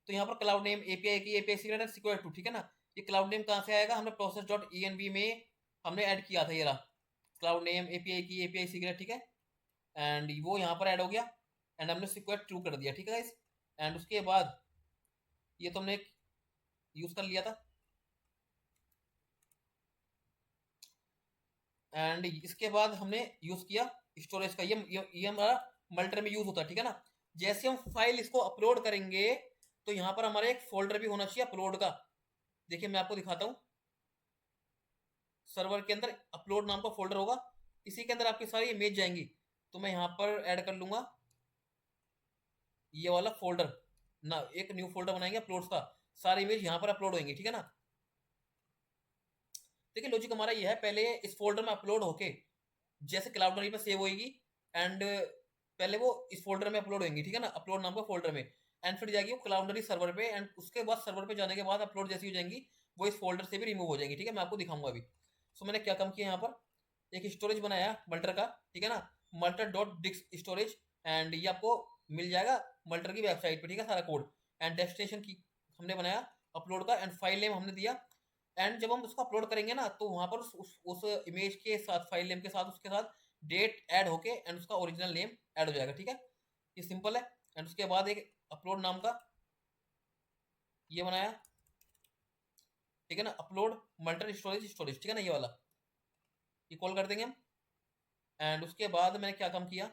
तो यहाँ पर cloud name API key API secret and secure true, ठीक है ना। ये क्लाउड नेम कहाँ से आएगा, हमने प्रोसेस डॉट ई में हमने ऐड किया था, ये रहा cloud name API key API secret, ठीक है। एंड वो यहाँ पर ऐड हो गया एंड हमने सिक्योर ट्रू कर दिया, ठीक है गाइस। एंड उसके बाद ये तो हमने यूज कर लिया था। एंड इसके बाद हमने यूज किया स्टोरेज का, ये हमारा मल्टर में यूज होता है, ठीक है ना। जैसे हम फाइल इसको अपलोड करेंगे तो यहाँ पर हमारा एक फोल्डर भी होना चाहिए अपलोड का। देखिए मैं आपको दिखाता हूँ, सर्वर के अंदर अपलोड नाम का फोल्डर होगा, इसी के अंदर आपकी सारी इमेज जाएंगी। तो मैं यहाँ पर ऐड कर लूंगा ये वाला फोल्डर ना, एक न्यू फोल्डर बनाएंगे अपलोड्स का, सारी इमेज यहाँ पर अपलोड होंगी, ठीक है ना। देखिए लॉजिक हमारा ये है, पहले इस फोल्डर में अपलोड होके जैसे क्लाउडनरी पे सेव होएगी एंड पहले वो इस फोल्डर में अपलोड होंगी, ठीक है ना, अपलोड नाम का फोल्डर में। एंड फिर जाएगी वो क्लाउडनरी सर्वर पे एंड उसके बाद सर्वर पे जाने के बाद अपलोड जैसी हो जाएंगी वो इस फोल्डर से भी रिमूव हो जाएंगी, ठीक है। मैं आपको दिखाऊंगा अभी। सो मैंने क्या काम किया, यहाँ पर एक स्टोरेज बनाया मल्टर का, ठीक है ना, मल्टर डॉट डिस्क स्टोरेज। एंड ये आपको मिल जाएगा मल्टर की वेबसाइट पे, ठीक है, सारा कोड। एंड डेस्टिनेशन की हमने बनाया अपलोड का एंड फाइल नेम हमने दिया। एंड जब हम उसको अपलोड करेंगे ना तो वहां पर उस इमेज के साथ फाइल नेम के साथ उसके साथ डेट ऐड होके एंड उसका ओरिजिनल नेम ऐड हो जाएगा, ठीक है। ये सिंपल है। एंड उसके बाद एक अपलोड नाम का ये बनाया, ठीक है ना, अपलोड मल्टर स्टोरेज स्टोरेज, ठीक है ना, ये वाला ये कॉल कर देंगे हम। एंड उसके बाद मैंने क्या काम किया,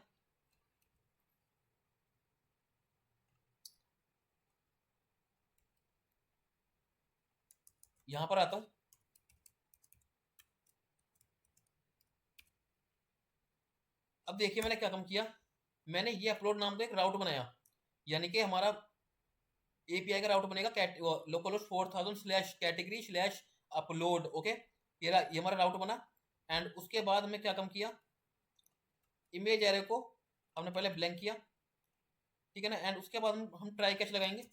यहां पर आता हूं। अब देखिए मैंने क्या काम किया, मैंने ये अपलोड नाम का एक राउट बनाया, यानी कि हमारा एपीआई का राउट बनेगा localhost 4000 slash category slash upload. Okay, ये हमारा राउट बना। एंड उसके बाद हमने क्या काम किया, इमेज एरे को हमने पहले ब्लैंक किया, ठीक है ना। एंड उसके बाद हम ट्राई कैच लगाएंगे।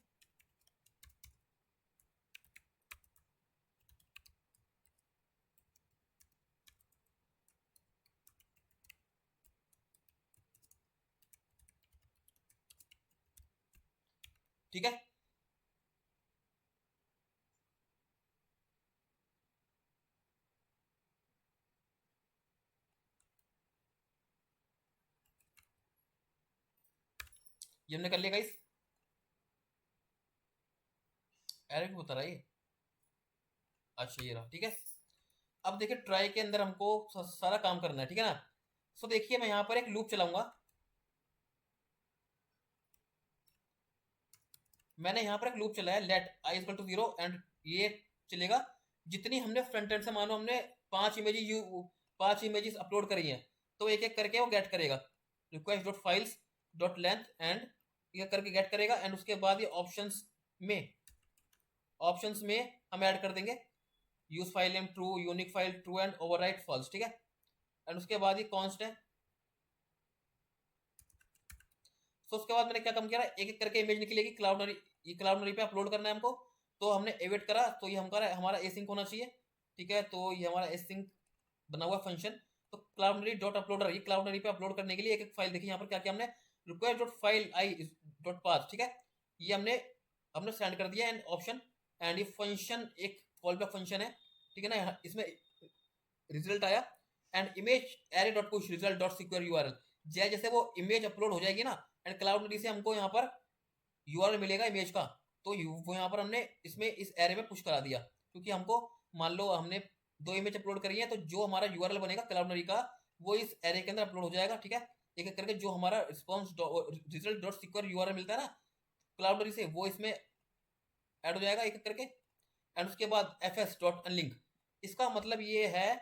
ठीक है, ये हमने कर लिया गाइस। एरे क्यों बता रहा है ये, अच्छा ये रहा, ठीक है। अब देखिए ट्राई के अंदर हमको सारा काम करना है, ठीक है ना। सो देखिए मैं यहाँ पर एक लूप चलाऊंगा, मैंने यहाँ पर एक लूप चलाया let I equal to 0 and ये चलेगा जितनी हमने फ्रंट एंड से, मानो हमने 5 इमेजेस अपलोड करी हैं, तो एक एक करके वो गेट करेगा, request dot files dot length and ये करके गेट करेगा। एंड उसके बाद ये ऑप्शंस में हम ऐड कर देंगे use file name true, unique file true and overwrite false, ठीक है। एंड उसके बाद ये कॉन्स्ट है। तो उसके बाद मैंने क्या काम किया, एक एक करके इमेज निकलेगी क्लाउडनरी, ये क्लाउडनरी पे अपलोड करना है हमको। तो हमने एवेट करा, तो ये हमारा एसिंक होना चाहिए, ठीक है। तो ये हमारा एसिंक बना हुआ फंक्शन। तो क्लाउडनरी डॉट अपलोडर, ये क्लाउडनरी पे अपलोड करने के लिए एक एक फाइल, देखिए यहाँ पर क्या किया हमने, request dot file I dot path, ठीक है। ये हमने हमने सेंड कर दिया एंड ऑप्शन। एंड ये फंक्शन एक कॉल बैक फंक्शन है, ठीक है ना। इसमें रिजल्ट आया and image array dot push result dot secure URL, जैसे वो इमेज अपलोड हो जाएगी ना, एंड क्लाउडनरी से हमको यहाँ पर यूआरएल मिलेगा इमेज का, तो वो यहाँ पर हमने इसमें इस एरे में पुश करा दिया, क्योंकि हमको मान लो हमने 2 इमेज अपलोड करी है, तो जो हमारा यूआरएल बनेगा क्लाउडनरी का वो इस एरे के अंदर अपलोड हो जाएगा, ठीक है। एक एक करके जो हमारा response result dot secure URL मिलता है ना क्लाउडनरी से, वो इसमें ऐड हो जाएगा एक एक करके। एंड उसके बाद fs डॉट अनलिंक, इसका मतलब ये है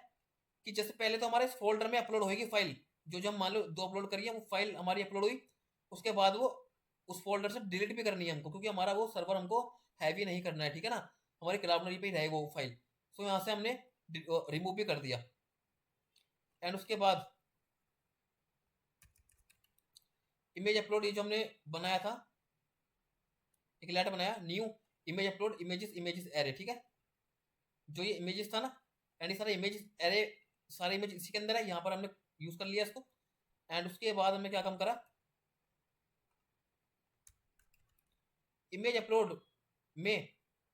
कि जैसे पहले तो हमारे इस फोल्डर में अपलोड होगी फाइल, जो हम मान लो 2 अपलोड करिए, वो फाइल हमारी अपलोड हुई, उसके बाद वो उस फोल्डर से डिलीट भी करनी है हमको, क्योंकि हमारा वो सर्वर हमको हैवी नहीं करना है, ठीक है ना। हमारी क्लाउडनरी पे ही रहे वो फाइल। सो यहाँ से हमने रिमूव भी कर दिया। एंड उसके बाद इमेज अपलोड, ये जो हमने बनाया था, एक लेटर बनाया new image upload images images array, ठीक है। जो ये इमेजेस था ना, एंड ये सारे इमेजेस एरे, सारे इमेज इसी के अंदर है, यहाँ पर हमने यूज कर लिया इसको। एंड उसके बाद हमने क्या काम करा, इमेज अपलोड में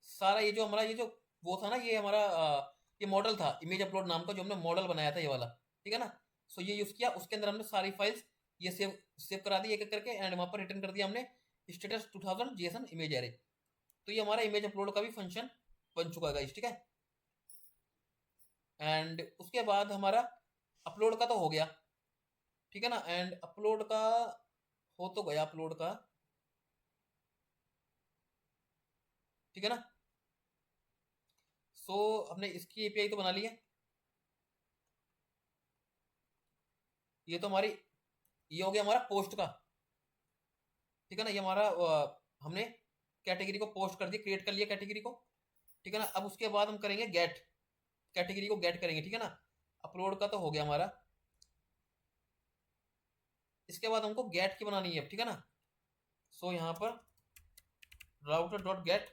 सारा ये जो हमारा ये जो वो था ना, ये हमारा ये मॉडल था इमेज अपलोड नाम का, जो हमने मॉडल बनाया था ये वाला, ठीक है ना। सो ये यूज किया, उसके अंदर हमने सारी फाइल्स ये सेव करा दी एक एक करके, एंड वहां पर रिटर्न कर दिया हमने स्टेटस 2000 जेसन इमेज एरे। तो ये हमारा इमेज अपलोड का भी फंक्शन बन चुका है गाइस, ठीक है। एंड उसके बाद हमारा अपलोड का तो हो गया, ठीक है ना। एंड अपलोड का हो तो गया अपलोड का, ठीक है ना। सो हमने इसकी एपीआई तो बना ली है, ये तो हमारी, ये हो गया हमारा पोस्ट का, ठीक है ना। ये हमारा हमने कैटेगरी को पोस्ट कर दिया, क्रिएट कर लिया कैटेगरी को, ठीक है ना। अब उसके बाद हम करेंगे गेट, कैटेगरी को गेट करेंगे, ठीक है ना। अपलोड का तो हो गया हमारा, इसके बाद हमको गेट की बनानी है, ठीक है ना। सो यहाँ पर राउटर डॉट गेट,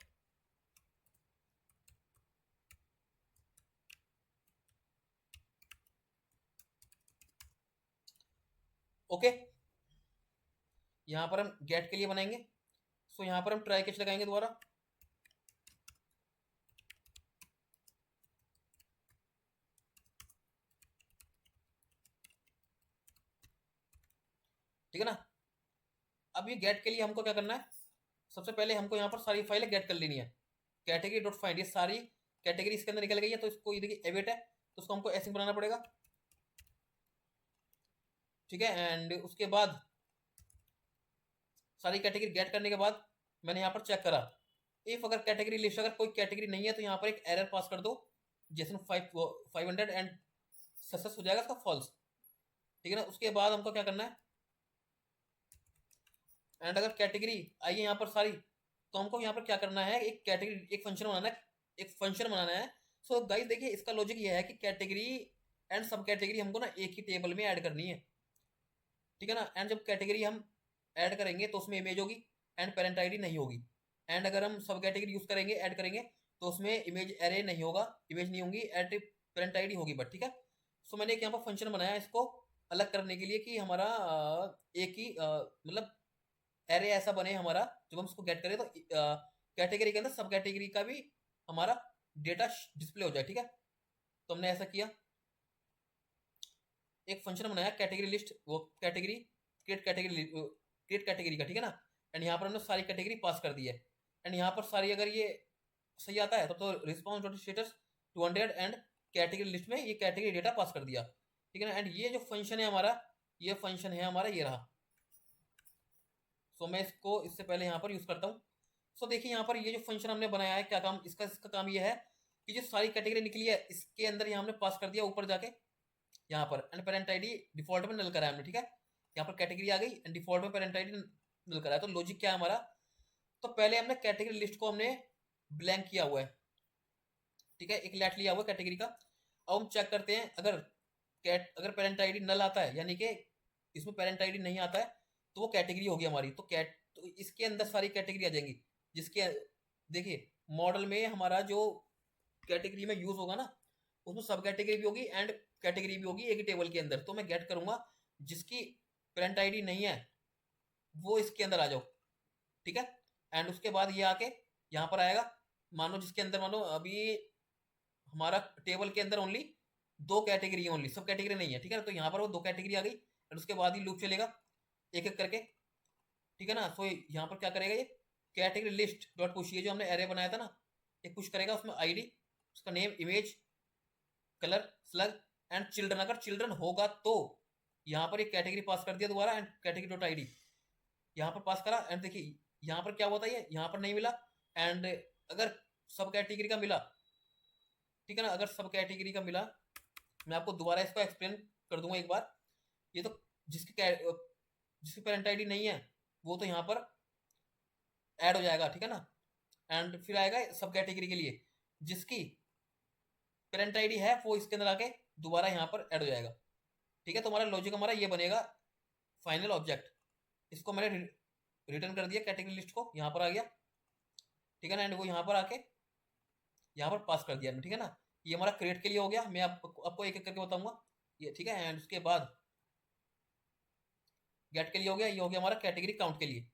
ओके, यहाँ पर हम गेट के लिए बनाएंगे। सो यहाँ पर हम ट्राई कैच लगाएंगे दोबारा, ठीक है ना। अब ये गेट के लिए हमको क्या करना है, सबसे पहले हमको यहाँ पर सारी फाइलें गेट कर लेनी है। कैटेगरी डॉट फाइंड, ये सारी कैटेगरी इसके अंदर निकल गई है, तो इसको ये देखिए एवेट है, तो उसको हमको ऐसे बनाना पड़ेगा, ठीक है। एंड उसके बाद सारी कैटेगरी गेट करने के बाद मैंने यहाँ पर चेक करा, इफ अगर कैटेगरी लिस्ट अगर कोई कैटेगरी नहीं है, तो यहाँ पर एक एरर पास कर दो जेसन 500 एंड सक्सेस हो जाएगा इसका फॉल्स, ठीक है ना। उसके बाद हमको क्या करना है, एंड अगर कैटेगरी आई है यहाँ पर सारी, तो हमको यहाँ पर क्या करना है, एक कैटेगरी, एक फंक्शन बनाना है, एक फंक्शन बनाना है। सो गाइस देखिए, इसका लॉजिक ये है कि कैटेगरी एंड सब कैटेगरी हमको ना एक ही टेबल में ऐड करनी है, ठीक है ना। एंड जब कैटेगरी हम ऐड करेंगे तो उसमें इमेज होगी एंड पेरेंट आईडी नहीं होगी। एंड अगर हम सब कैटेगरी यूज करेंगे, ऐड करेंगे, तो उसमें इमेज एरे नहीं होगा, इमेज नहीं होंगी, एड पेरेंट आईडी होगी बट, ठीक है। सो मैंने एक यहाँ पर फंक्शन बनाया इसको अलग करने के लिए कि हमारा एक ही मतलब एरे ऐसा बने हमारा, जब हम उसको गेट करें तो कैटेगरी के अंदर सब कैटेगरी का भी हमारा डेटा डिस्प्ले हो जाए, ठीक है। तो हमने ऐसा किया, एक फंक्शन बनाया कैटेगरी लिस्ट, वो कैटेगरी क्रिएट कैटेगरी का, ठीक है ना। एंड यहाँ पर हमने सारी कैटेगरी पास कर दी है। एंड यहाँ पर सारी अगर ये सही आता है तो response dot status 200 and category list में ये कैटेगरी डेटा पास कर दिया, ठीक है ना। एंड ये जो फंक्शन है हमारा, ये फंक्शन है हमारा, ये रहा। सो मैं इसको इससे पहले यहाँ पर यूज करता हूँ। सो देखिए यहाँ पर ये जो फंक्शन हमने बनाया है, क्या काम इसका, इसका काम ये है कि जो सारी कैटेगरी निकली है इसके अंदर यहाँ हमने पास कर दिया ऊपर जाके, यहाँ पर एंड पेरेंट आईडी डिफॉल्ट में नल करा है हमने, ठीक है। यहाँ पर कैटेगरी आ गई एंड डिफॉल्ट में पेरेंट आईडी नल करा है। तो लॉजिक क्या है हमारा, तो पहले हमने कैटेगरी लिस्ट को हमने ब्लैंक किया हुआ है, ठीक है, एक लेट लिया हुआ कैटेगरी का। अब हम चेक करते हैं, अगर पेरेंट आईडी नल आता है, यानी कि इसमें पेरेंट आईडी नहीं आता है, तो वो कैटेगरी होगी हमारी। तो इसके अंदर सारी कैटेगरी आ जाएंगी, जिसके देखिए मॉडल में हमारा जो कैटेगरी में यूज होगा ना, उसमें सब कैटेगरी भी होगी एंड कैटेगरी भी होगी एक ही टेबल के अंदर। तो मैं गेट करूंगा जिसकी पेरेंट आईडी नहीं है वो इसके अंदर आ जाओ, ठीक है। एंड उसके बाद ये आके यहाँ पर आएगा, मानो जिसके अंदर, मानो अभी हमारा टेबल के अंदर ओनली दो कैटेगरी है, ओनली सब कैटेगरी नहीं है, ठीक है ना। तो यहाँ पर वो दो कैटेगरी आ गई एंड उसके बाद ही लूप चलेगा एक एक करके, ठीक है ना। सो यहाँ पर क्या करेगा, ये कैटेगरी लिस्ट डॉट पुश, ये जो हमने एरे बनाया था ना, एक पुश करेगा, उसमें आईडी, उसका name, image, colour, slug and children, अगर चिल्ड्रन होगा तो यहाँ पर एक कैटेगरी पास कर दिया दोबारा एंड कैटेगरी डॉट आईडी यहाँ पर पास करा। एंड देखिए यहाँ पर क्या होता है, यहाँ पर नहीं मिला। एंड अगर सब कैटेगरी का मिला, ठीक है ना, अगर सब कैटेगरी का मिला, मैं आपको दोबारा इसको एक्सप्लेन कर दूंगा एक बार। ये तो जिसकी पेरेंट आईडी नहीं है वो तो यहाँ पर ऐड हो जाएगा, ठीक है ना। एंड फिर आएगा सब कैटेगरी के लिए, जिसकी पेरेंट आईडी है वो इसके अंदर आके दोबारा यहाँ पर ऐड हो जाएगा, ठीक है। तो हमारा लॉजिक हमारा ये बनेगा, फाइनल ऑब्जेक्ट, इसको मैंने रिटर्न कर दिया, कैटेगरी लिस्ट को यहाँ पर आ गया, ठीक है ना। एंड वो यहाँ पर आके यहाँ पर पास कर दिया, ठीक है ना। ये हमारा क्रिएट के लिए हो गया, मैं आपको एक एक करके बताऊंगा ये, ठीक है। एंड उसके बाद गेट के लिए हो गया, ये हो गया हमारा कैटेगरी काउंट के लिए।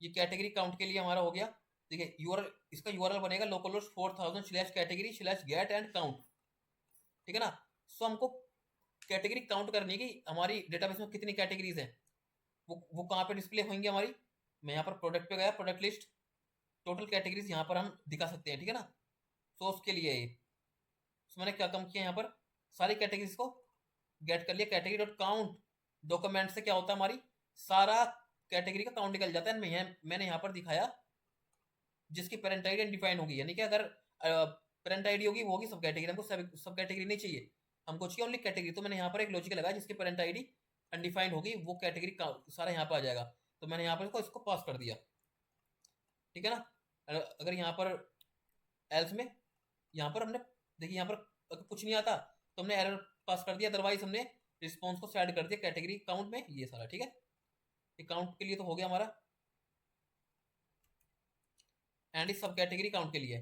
ये कैटेगरी काउंट के लिए हमारा हो गया। देखिए यूआरएल, इसका यूआरएल बनेगा लोकलहोस्ट 4000/category/get एंड काउंट, ठीक है ना। सो हमको कैटेगरी काउंट करनी है कि हमारी डेटाबेस में कितनी कैटेगरीज हैं, वो कहाँ पे डिस्प्ले होंगी हमारी। मैं यहाँ पर प्रोडक्ट पे गया, प्रोडक्ट लिस्ट, टोटल कैटेगरीज यहाँ पर हम दिखा सकते हैं, ठीक है ना। सो उसके लिए ये, सो मैंने क्या काम किया, यहाँ पर सारी कैटेगरीज को गेट कर लिया, कैटेगरी डॉट काउंट डॉक्यूमेंट से क्या होता है, हमारी सारा कैटेगरी का काउंट निकल जाता है। मैंने यहाँ पर दिखाया जिसकी पेरेंट आईडी अनडिफाइंड होगी, यानी कि अगर पेरेंट आईडी होगी वो होगी सब कैटेगरी, हमको सब कैटेगरी नहीं चाहिए, हमको चाहिए ओनली कैटेगरी। तो मैंने यहाँ पर एक लॉजिक लगाया, जिसकी पेरेंट आईडी अनडिफाइंड होगी वो कैटेगरी सारा यहाँ पर आ जाएगा। तो मैंने यहाँ पर इसको पास कर दिया, ठीक है ना। अगर यहाँ पर एल्स में, यहाँ पर हमने देखिए, यहाँ पर अगर कुछ नहीं आता तो हमने एरर पास कर दिया, अदरवाइज हमने रिस्पॉन्स को सेट कर दिया कैटेगरी काउंट में, ये सारा, ठीक है। काउंट के लिए तो हो गया हमारा, एंड इस सब कैटेगरी काउंट के लिए,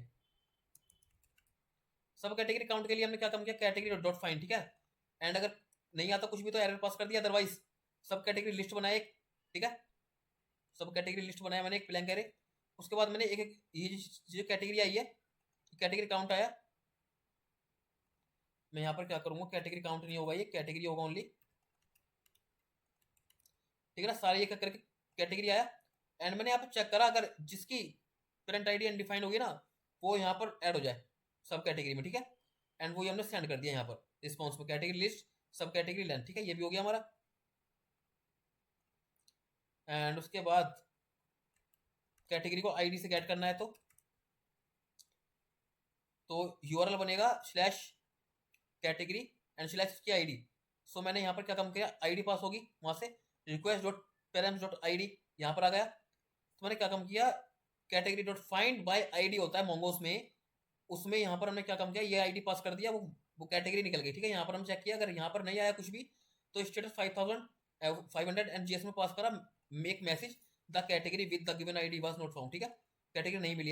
सब कैटेगरी काउंट के लिए हमने क्या काम किया, कैटेगरी डॉट फाइंड, ठीक है। एंड अगर नहीं आता कुछ भी तो एरर पास कर दिया, अदरवाइज सब कैटेगरी लिस्ट बनाए एक, ठीक है, सब कैटेगरी लिस्ट बनाया मैंने एक ब्लैंक एरे। उसके बाद मैंने एक एक ये जो कैटेगरी आई है, कैटेगरी काउंट आया, मैं यहाँ पर क्या करूंगा, कैटेगरी काउंट नहीं होगा, ये कैटेगरी होगा ओनली, ठीक है ना। सारी एक करके कैटेगरी आया। एंड मैंने यहाँ पर चेक करा, अगर जिसकी पेरेंट आईडी अनडिफाइंड होगी ना वो यहाँ पर ऐड हो जाए सब कैटेगरी में, ठीक है। एंड वो हमने सेंड कर दिया यहाँ पर रिस्पॉन्स में, कैटेगरी लिस्ट सब कैटेगरी लेंथ, ठीक है, ये भी हो गया हमारा। एंड उसके बाद कैटेगरी को आईडी से गेट करना है, तो तो यूआरएल बनेगा स्लैश कैटेगरी एंड स्लैश की आईडी। सो मैंने यहाँ पर क्या काम किया, आईडी पास होगी वहां से, request dot parents dot ID यहाँ पर आ गया। तो मैंने क्या काम किया, category dot find by ID होता है मोंगोस में, उसमें यहाँ पर हमने क्या काम किया, ये आईडी पास कर दिया, वो कैटेगरी निकल गई। ठीक है, यहाँ पर हम चेक किया, अगर यहाँ पर नहीं आया कुछ भी तो स्टेटस 5500 एंड जीएस में पास करा, make message the category with the given ID was not found. ठीक है, कैटेगरी नहीं मिली,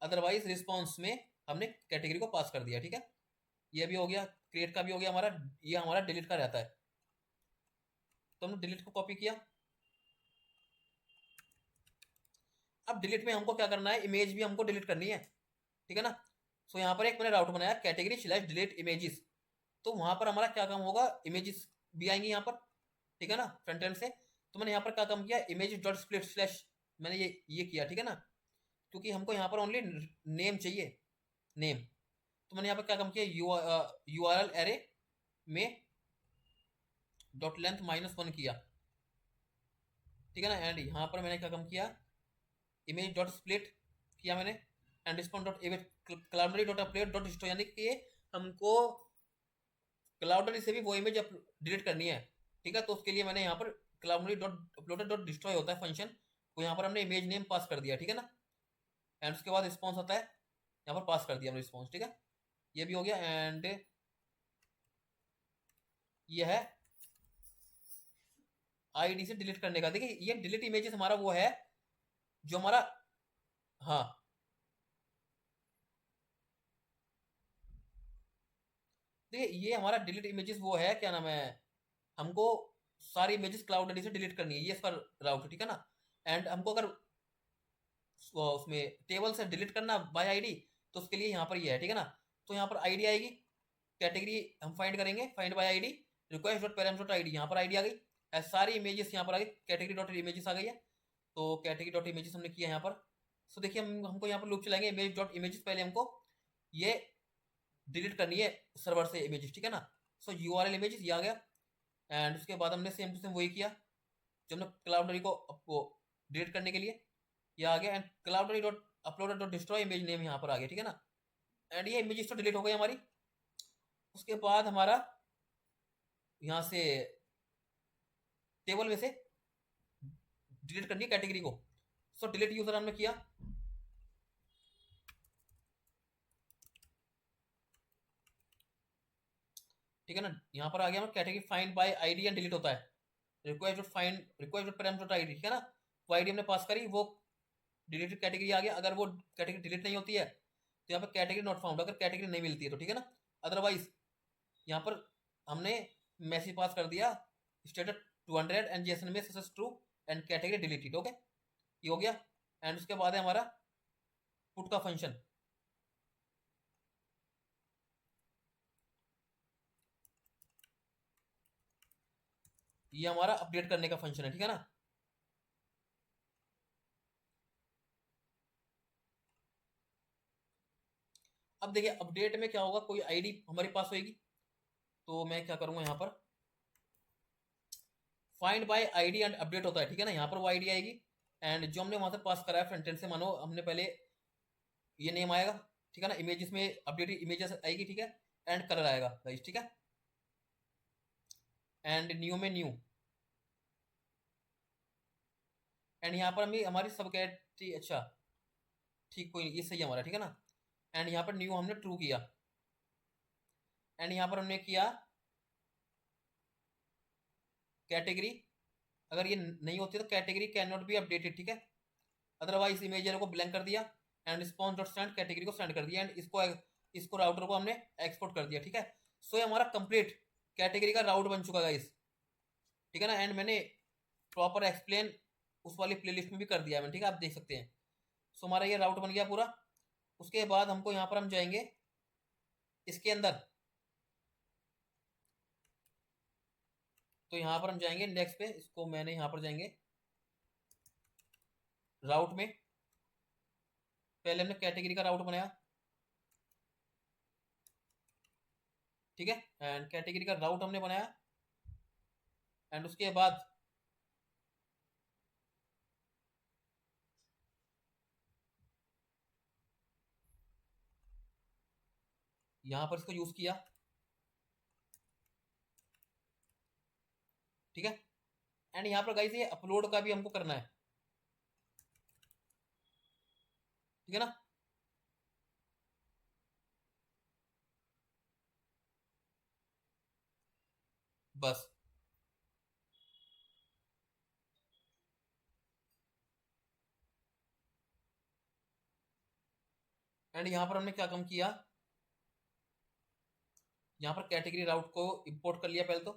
अदरवाइज रिस्पॉन्स में हमने कैटेगरी को पास कर दिया। ठीक है, ये भी हो गया, क्रिएट का भी हो गया हमारा, ये हमारा डिलीट का रहता है। तो हमने डिलीट को कॉपी किया। अब डिलीट में हमको क्या करना है, इमेज भी हमको डिलीट करनी है। ठीक है ना, सो यहाँ पर एक मैंने राउट बनाया कैटेगरी स्लैश डिलीट इमेजेस। तो वहां पर हमारा क्या काम होगा, इमेजेस भी आएंगी यहाँ पर। ठीक है ना, फ्रंट एंड से। तो मैंने यहाँ पर क्या काम किया, इमेज डॉट स्प्लिट स्लैश, मैंने ये किया। ठीक है ना, क्योंकि हमको यहाँ पर ओनली नेम चाहिए, नेम। तो मैंने यहाँ पर क्या काम किया, यूआरएल एरे में डॉट लेंथ -1 किया। ठीक है ना, एंड यहाँ पर मैंने क्या काम किया, इमेज डॉट स्प्लिट किया मैंने, and respond dot image cloudinary dot upload dot store, यानी कि हमको क्लाउडरी से भी वो इमेज डिलीट करनी है। ठीक है, तो उसके लिए मैंने यहाँ पर क्लाउडरी डॉट अपलोडेड डॉट डिस्ट्रॉय होता है फंक्शन, तो यहाँ पर हमने इमेज नेम पास कर दिया। ठीक है ना, एंड उसके बाद रिस्पॉन्स आता है, यहाँ पर पास कर दिया हमने रिस्पॉन्स। ठीक है, ये भी हो गया। एंड ये है आईडी से डिलीट करने का। देखिए ये डिलीट इमेजेस हमारा वो है जो हमारा, हाँ देखिए ये हमारा डिलीट इमेजेस वो है, क्या नाम है, हमको सारी इमेजेस क्लाउड आईडी से डिलीट करनी है, ये इसका राउट। ठीक है ना, एंड हमको अगर उसमें टेबल से डिलीट करना बाय आईडी, तो उसके लिए यहाँ पर ये है। ठीक है ना, तो यहाँ पर आईडी आएगी, कैटेगरी हम फाइंड करेंगे, find by ID, request dot parents dot ID, यहाँ पर आईडी आ गई, सारी इमेजेस यहाँ पर आ गई, कैटेगरी डॉट इमेजेस आ गई है। तो कैटेगरी डॉट इमेजेस हमने किया यहाँ पर। सो देखिए हमको यहाँ पर लूप चलाएंगे, इमेज डॉट इमेजेस, पहले हमको ये डिलीट करनी है सर्वर से इमेजेस। ठीक है ना, सो यूआरएल इमेजेस ये आ गया, एंड उसके बाद हमने सेम टू सेम वही किया जो हमने क्लाउडरी को डिलीट करने के लिए, ये आ गया, and cloudinary dot uploaded dot destroy image name यहाँ पर आ गया। ठीक है ना, एंड ये इमेजेस तो डिलीट हो गई हमारी। उसके बाद हमारा यहाँ से टेबल में से डिलीट करनी है कैटेगरी को। सो डिलीट यूजर हमने किया, ठीक है ना, यहाँ पर आ गया category find by ID and delete होता है, request dot find request dot parents dot ID. ठीक है ना, वो आईडी हमने पास करी, वो डिलीटेड कैटेगरी आ गया। अगर वो कैटेगरी डिलीट नहीं होती है तो यहाँ पर कैटेगरी नॉट फाउंड, अगर कैटेगरी नहीं मिलती है तो। ठीक है ना, अदरवाइज यहाँ पर हमने मैसेज पास कर दिया, स्टेटस 200 एंड जेसन में success true and category deleted. Okay, ये हो गया। एंड उसके बाद है हमारा पुट का फंक्शन, ये हमारा अपडेट करने का फंक्शन है। ठीक है ना, अब देखिए अपडेट में क्या होगा, कोई आईडी हमारे पास होगी, तो मैं क्या करूंगा, यहाँ पर find by ID and update होता है। ठीक है ना, यहाँ पर वो आईडी आएगी, एंड जो हमने वहां से पास कराया फ्रंट एंड से, मानो हमने पहले ये नेम आएगा। ठीक है ना, इमेजेस में अपडेट इमेजेस आएगी। ठीक है, एंड कलर आएगा गाइस। ठीक है, एंड न्यू में न्यू, एंड यहाँ पर हमें हमारी सब कैटेगरी, अच्छा ठीक, कोई ये सही है हमारा। ठीक है ना, एंड यहाँ पर न्यू हमने ट्रू किया, एंड यहाँ पर हमने किया कैटेगरी, अगर ये नहीं होती तो category can not be updated. ठीक है, अदरवाइज इमेज को ब्लैंक कर दिया, and response dot send category को सेंड कर दिया, एंड इसको राउटर को हमने एक्सपोर्ट कर दिया। ठीक है, सो ये हमारा कंप्लीट कैटेगरी का राउट बन चुका है इस। ठीक है ना, एंड मैंने प्रॉपर एक्सप्लेन उस वाली प्लेलिस्ट में भी कर दिया मैंने। ठीक है, आप देख सकते हैं। सो हमारा ये राउट बन गया पूरा। उसके बाद हमको यहाँ पर हम जाएंगे इसके अंदर, तो यहाँ पर हम जाएंगे इंडेक्स पे, इसको मैंने यहाँ पर जाएंगे राउट में, पहले हमने कैटेगरी का राउट बनाया। ठीक है, एंड कैटेगरी का राउट हमने बनाया, एंड उसके बाद यहां पर इसको यूज किया, ठीक है। एंड यहाँ पर गाइस ये अपलोड का भी हमको करना है, ठीक है ना। बस एंड यहाँ पर हमने क्या कम किया, यहाँ पर कैटेगरी राउट को इंपोर्ट कर लिया पहले तो,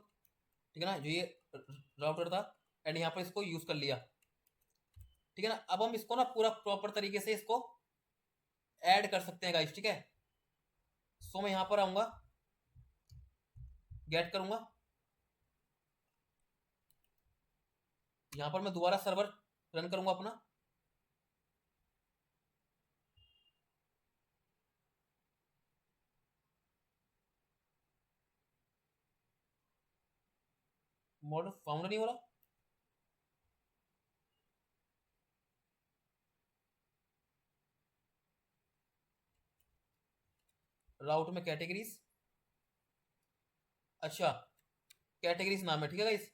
ठीक है ना, जो ये राउटर था। एंड यहाँ पर इसको यूज कर लिया, ठीक है ना। अब हम इसको ना पूरा प्रॉपर तरीके से इसको ऐड कर सकते हैं गाइस, ठीक है। सो मैं यहाँ पर आऊंगा, गेट करूंगा, यहाँ पर मैं दोबारा सर्वर रन करूंगा अपना, मॉडल फाउंड नहीं हो रहा। राउट में कैटेगरीज, अच्छा कैटेगरीज नाम है, ठीक है गाइस।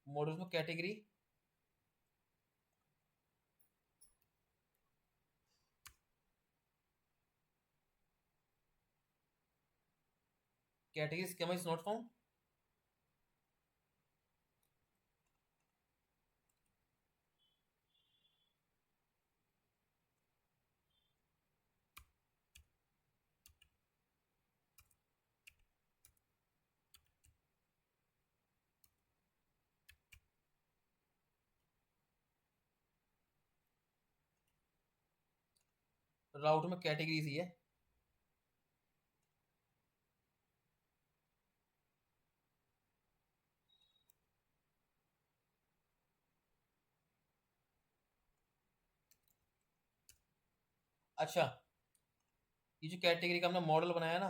मॉडल्स में category, category schema is not found. Route में कैटेगरीज ही है, अच्छा। ये जो कैटेगरी का हमने मॉडल बनाया ना,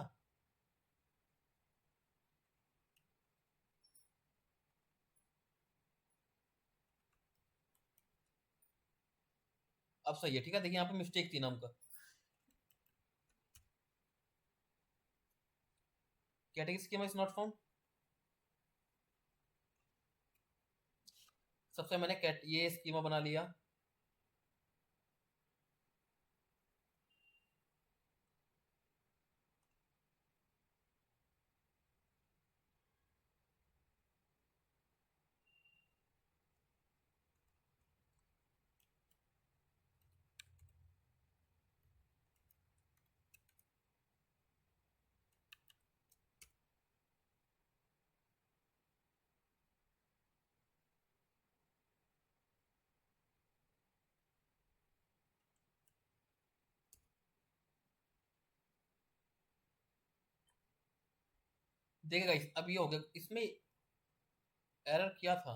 अब सही है, ठीक है। देखिए यहाँ पे मिस्टेक थी नाम का, category schema is not found. सबसे मैंने ये स्कीमा बना लिया, देखिए गाइस अब ये हो गया। इसमें एरर क्या था,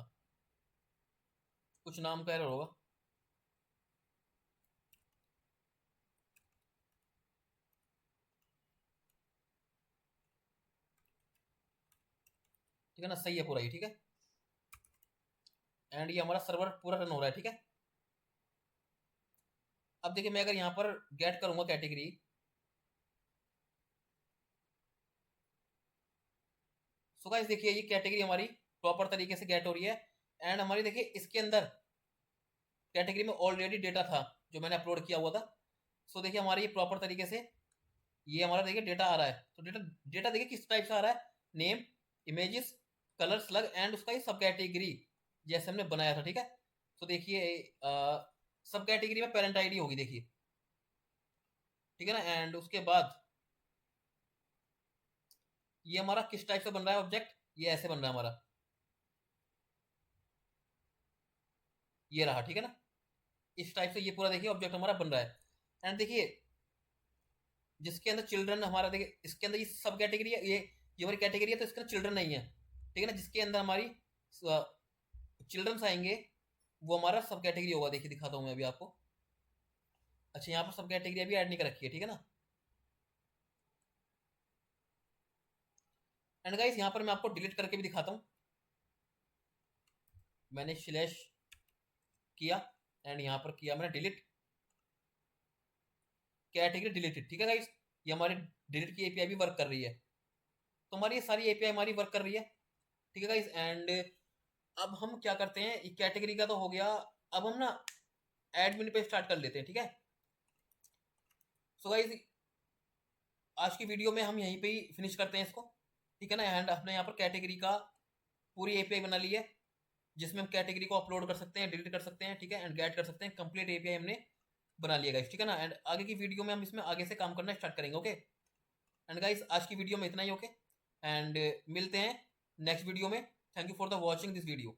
कुछ नाम का एरर होगा, ठीक है ना। सही है पूरा ही, ठीक है। एंड ये हमारा सर्वर पूरा रन हो रहा है, ठीक है। अब देखिए मैं अगर यहाँ पर गेट करूंगा कैटेगरी, सो गाइस देखिए ये कैटेगरी हमारी प्रॉपर तरीके से गेट हो रही है। एंड हमारी देखिए इसके अंदर कैटेगरी में ऑलरेडी डेटा था जो मैंने अपलोड किया हुआ था। सो देखिए हमारी ये प्रॉपर तरीके से ये हमारा देखिए डेटा आ रहा है। तो डेटा डेटा देखिए किस टाइप से आ रहा है, name, images, colour slug and उसका ये सब कैटेगरी जैसे हमने बनाया था, ठीक है। तो देखिए सब कैटेगरी में पेरेंट आईडी होगी, देखिए, ठीक है ना। एंड उसके बाद ये हमारा किस टाइप से बन रहा है ऑब्जेक्ट, ये ऐसे बन रहा है हमारा, ये रहा, ठीक है ना। इस टाइप से ये पूरा देखिए ऑब्जेक्ट हमारा बन रहा है। एंड देखिए जिसके अंदर चिल्ड्रन हमारा, देखिए इसके अंदर ये सब कैटेगरी है, ये हमारी कैटेगरी है, तो इसके अंदर चिल्ड्रन नहीं है। ठीक है ना, जिसके अंदर हमारी चिल्ड्रंस आएंगे, वो हमारा सब कैटेगरी होगा। देखिए दिखाता हूँ मैं अभी आपको। अच्छा, यहाँ पर सब कैटेगरी अभी ऐड नहीं कर रखी है, ठीक है ना। एंड गाइस यहाँ पर मैं आपको डिलीट करके भी दिखाता हूँ। मैंने स्लैश किया एंड यहाँ पर किया मैंने डिलीट, कैटेगरी डिलीटेड। ठीक है गाइस, ये हमारी डिलीट की एपीआई भी वर्क कर रही है। तो हमारी ये सारी एपीआई हमारी वर्क कर रही है, ठीक है गाइस। एंड अब हम क्या करते हैं, कैटेगरी का तो हो गया, अब हम ना एडमिन पे स्टार्ट कर लेते हैं, ठीक है। सो गाइस आज की वीडियो में हम यहीं पे ही फिनिश करते हैं इसको, ठीक है ना। एंड हमने यहाँ पर कैटेगरी का पूरी एपीआई बना ली है, जिसमें हम कैटेगरी को अपलोड कर सकते हैं, डिलीट कर सकते हैं, ठीक है, एंड गेट कर सकते हैं। कंप्लीट एपीआई हमने बना लिया गाइस, ठीक है ना। एंड आगे की वीडियो में हम इसमें आगे से काम करना स्टार्ट करेंगे, ओके। एंड गाइस आज की वीडियो में इतना ही, ओके। एंड मिलते हैं नेक्स्ट वीडियो में। Thank you for the watching this video.